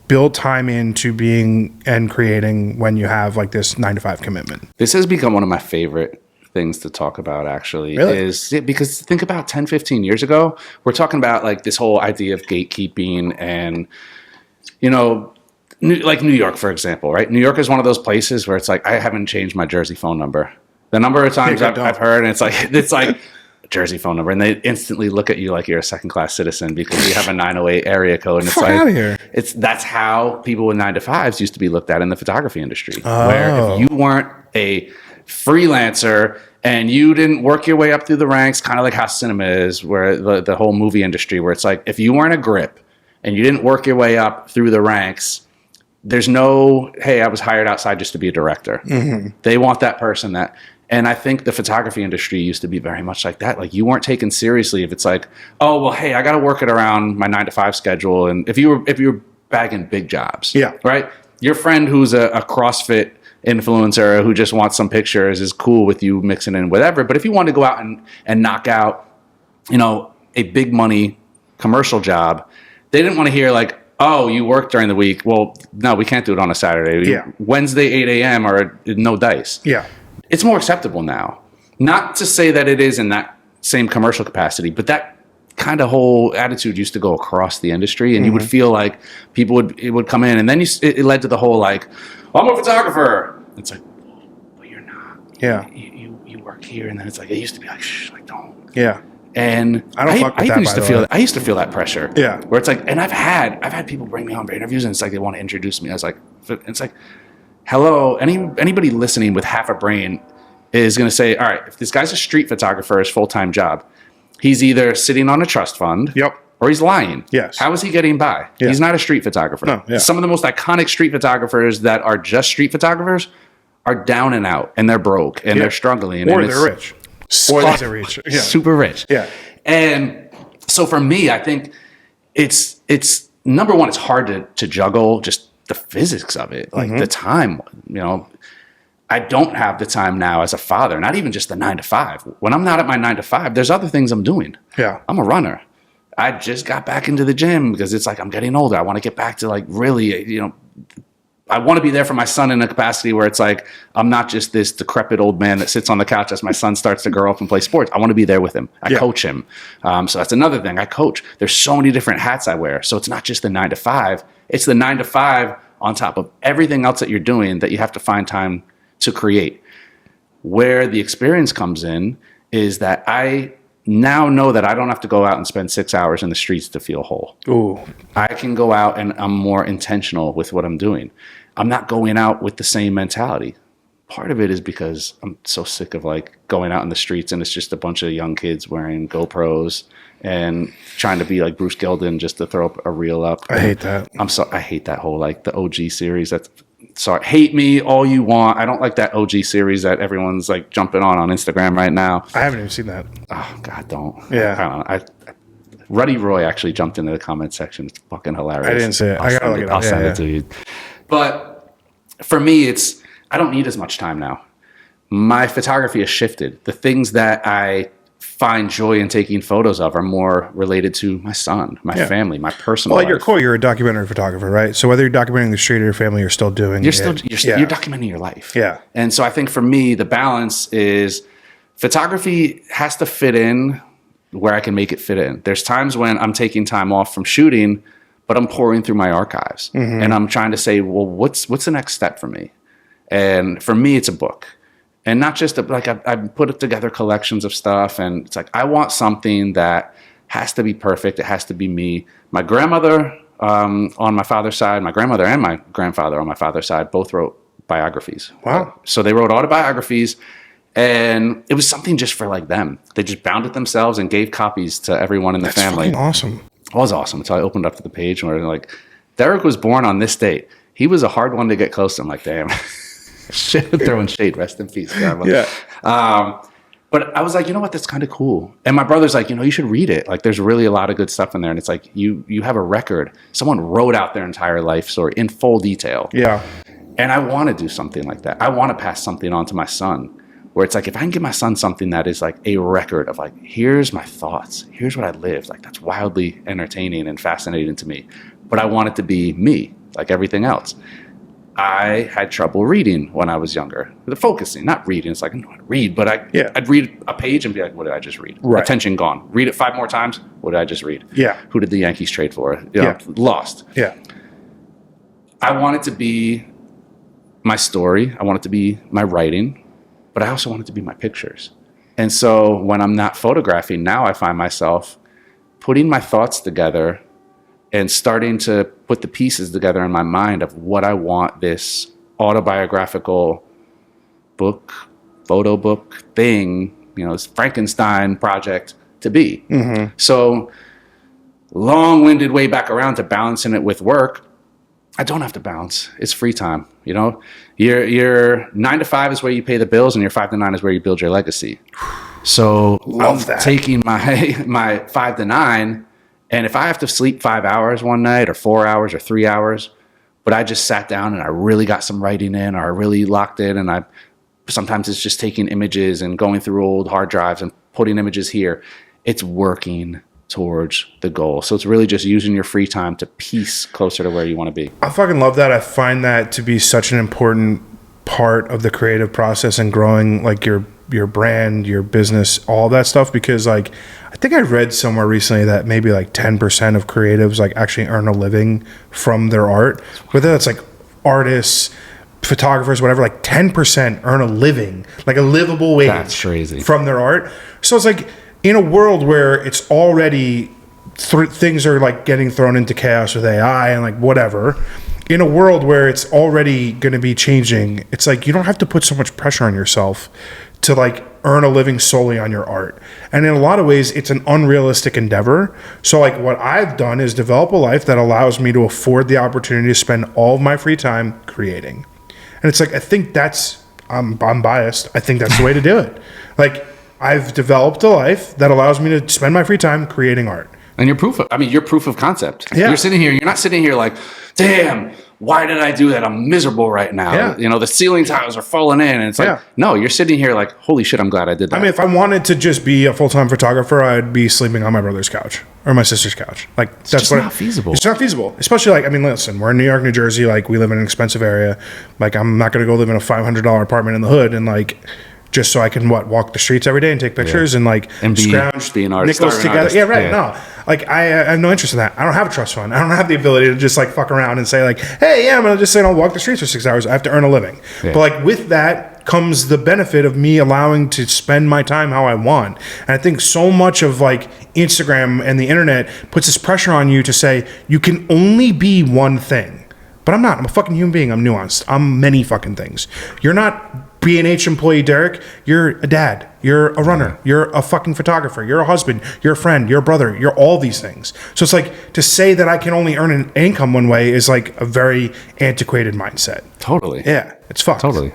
build time into being and creating when you have like this 9 to 5 commitment? This has become one of my favorite things to talk about, actually. Really? Is because think about 10, 15 years ago, we're talking about like this whole idea of gatekeeping and, you know, like New York, for example, right? New York is one of those places where it's like, I haven't changed my Jersey phone number. The number of times I've heard, and it's like Jersey phone number, and they instantly look at you like you're a second-class citizen because you have a 908 area code, and it's like, out of here. That's how people with 9 to 5s used to be looked at in the photography industry. Where if you weren't a freelancer and you didn't work your way up through the ranks, kind of like how cinema is, where the whole movie industry, where it's like, if you weren't a grip and you didn't work your way up through the ranks, there's no, hey, I was hired outside just to be a director. They want that person that. And I think the photography industry used to be very much like that. Like, you weren't taken seriously if it's like, oh, well, hey, I got to work it around my 9 to 5 schedule. And if you were bagging big jobs, right? Your friend who's a CrossFit influencer who just wants some pictures is cool with you mixing in whatever. But if you want to go out and knock out, you know, a big money commercial job, they didn't want to hear like, oh, you work during the week. Well, no, we can't do it on a Saturday. Wednesday, 8 a.m. or no dice. Yeah. It's more acceptable now. Not to say that it is in that same commercial capacity, but that kind of whole attitude used to go across the industry, and you would feel like people would come in, and then it led to the whole like, I'm a photographer. It's like, but you're not. Yeah. You work here, and then it's like, it used to be like, shh, like don't. Yeah. And I used to feel that pressure. Yeah. Where it's like, and I've had people bring me on for interviews, and it's like they want to introduce me. I was like, it's like, hello, anybody listening with half a brain is going to say, all right, if this guy's a street photographer, his full-time job, he's either sitting on a trust fund, or he's lying. Yes. How is he getting by? Yeah. He's not a street photographer. No, yeah. Some of the most iconic street photographers that are just street photographers are down and out, and they're broke, and they're struggling. Or they're rich. Or they're rich. Yeah. Super rich. Yeah. And so for me, I think it's number one, it's hard to juggle just the physics of it, like the time, you know. I don't have the time now as a father, not even just the 9 to 5. When I'm not at my 9 to 5, there's other things I'm doing. Yeah. I'm a runner. I just got back into the gym because it's like I'm getting older. I want to get back to like really, you know, I want to be there for my son in a capacity where it's like I'm not just this decrepit old man that sits on the couch as my son starts to grow up and play sports. I want to be there with him. I coach him. So that's another thing. I coach. There's so many different hats I wear. So it's not just the 9 to 5. It's the 9 to 5 on top of everything else that you're doing that you have to find time to create. Where the experience comes in is that I now know that I don't have to go out and spend 6 hours in the streets to feel whole. Ooh. I can go out and I'm more intentional with what I'm doing. I'm not going out with the same mentality. Part of it is because I'm so sick of like going out in the streets and it's just a bunch of young kids wearing GoPros and trying to be like Bruce Geldin just to throw up a reel up. I hate that. I hate that whole like the OG series. Sorry, hate me all you want. I don't like that OG series that everyone's like jumping on Instagram right now. I haven't even seen that. Oh God, don't. Yeah. I don't know. Ruddy Roy actually jumped into the comment section. It's fucking hilarious. I didn't see it. I'll send it to you. But for me, I don't need as much time now. My photography has shifted. The things that I find joy in taking photos of are more related to my son, my family, my personal life. Well, at your core, you're a documentary photographer, right? So whether you're documenting the street or your family, you're still doing You're documenting your life. Yeah. And so I think for me, the balance is photography has to fit in where I can make it fit in. There's times when I'm taking time off from shooting, but I'm pouring through my archives. Mm-hmm. And I'm trying to say, well, what's the next step for me? And for me, it's a book. And not just I put together collections of stuff. And it's like, I want something that has to be perfect. It has to be me. My grandmother on my father's side, my grandmother and my grandfather on my father's side both wrote biographies. Wow. So they wrote autobiographies. And it was something just for like them. They just bound it themselves and gave copies to everyone in the family. That's fucking awesome. It was awesome. So I opened up to the page where like, Derek was born on this date. He was a hard one to get close to. I'm like, damn. Shit, throwing shade. Rest in peace, God. Yeah. But I was like, you know what? That's kind of cool. And my brother's like, you should read it. Like, there's really a lot of good stuff in there. And it's like, you have a record. Someone wrote out their entire life story in full detail. Yeah. And I want to do something like that. I want to pass something on to my son where it's like, if I can give my son something that is like a record of like, here's my thoughts. Here's what I lived. Like, that's wildly entertaining and fascinating to me. But I want it to be me, like everything else. I had trouble reading when I was younger. The focusing, not reading. It's like, I know how to read, but I'd read a page and be like, what did I just read? Right. Attention gone. Read it 5 more times. What did I just read? Yeah. Who did the Yankees trade for? Lost. Yeah. I want it to be my story. I want it to be my writing, but I also want it to be my pictures. And so when I'm not photographing, now I find myself putting my thoughts together and starting to put the pieces together in my mind of what I want this autobiographical book, photo book thing, this Frankenstein project to be. Mm-hmm. So long-winded way back around to balancing it with work. I don't have to balance. It's free time. Your 9 to 5 is where you pay the bills and your 5 to 9 is where you build your legacy. So I'm taking my 5 to 9. And if I have to sleep 5 hours one night or 4 hours or 3 hours, but I just sat down and I really got some writing in or I really locked in and sometimes it's just taking images and going through old hard drives and putting images here. It's working towards the goal. So it's really just using your free time to piece closer to where you want to be. I fucking love that. I find that to be such an important part of the creative process and growing like your brand, your business, all that stuff, because like I think I read somewhere recently that maybe like 10% of creatives like actually earn a living from their art, whether that's like artists, photographers, whatever, like 10% earn a living, like a livable wage. That's crazy. From their art. So it's like in a world where it's already things are like getting thrown into chaos with AI and like whatever, in a world where it's already going to be changing, it's like you don't have to put so much pressure on yourself to like earn a living solely on your art. And in a lot of ways, it's an unrealistic endeavor. So like what I've done is develop a life that allows me to afford the opportunity to spend all of my free time creating. And it's like, I think I'm biased. I think that's the way to do it. Like I've developed a life that allows me to spend my free time creating art. And you're proof of concept. Yeah. You're not sitting here like, damn, why did I do that? I'm miserable right now. Yeah. The ceiling tiles are falling in. And it's like, no, you're sitting here like, holy shit, I'm glad I did that. I mean, if I wanted to just be a full-time photographer, I'd be sleeping on my brother's couch or my sister's couch. Like that's just not feasible. It's not feasible. Especially like, I mean, listen, we're in New York, New Jersey. Like we live in an expensive area. Like I'm not going to go live in a $500 apartment in the hood and like, just so I can walk the streets every day and take pictures and like scrounge be an artist, nickels together. Artist. Yeah, right. No, like I have no interest in that. I don't have a trust fund. I don't have the ability to just like fuck around and say like, hey, yeah, I'm gonna just say I'll walk the streets for 6 hours. I have to earn a living. Yeah. But like with that comes the benefit of me allowing to spend my time how I want. And I think so much of like Instagram and the internet puts this pressure on you to say you can only be one thing. But I'm not. I'm a fucking human being. I'm nuanced. I'm many fucking things. You're not B&H employee Derek. You're a dad. You're a runner. You're a fucking photographer. You're a husband. You're a friend. You're a brother. You're all these things. So it's like to say that I can only earn an income one way is like a very antiquated mindset. Totally. Yeah, it's fucked. Totally.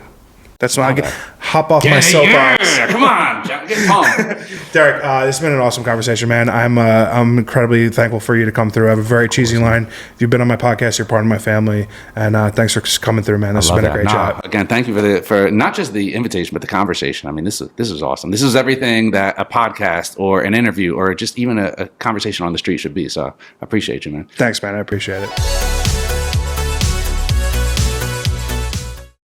That's why I get hop off my soapbox. Yeah, come on, John, get pumped. Derek, this has been an awesome conversation, man. I'm incredibly thankful for you to come through. I have a very cheesy line. If you've been on my podcast, you're part of my family, and thanks for coming through, man. This has been a great job. Again, thank you for not just the invitation, but the conversation. I mean, this is awesome. This is everything that a podcast or an interview or just even a conversation on the street should be. So I appreciate you, man. Thanks, man. I appreciate it.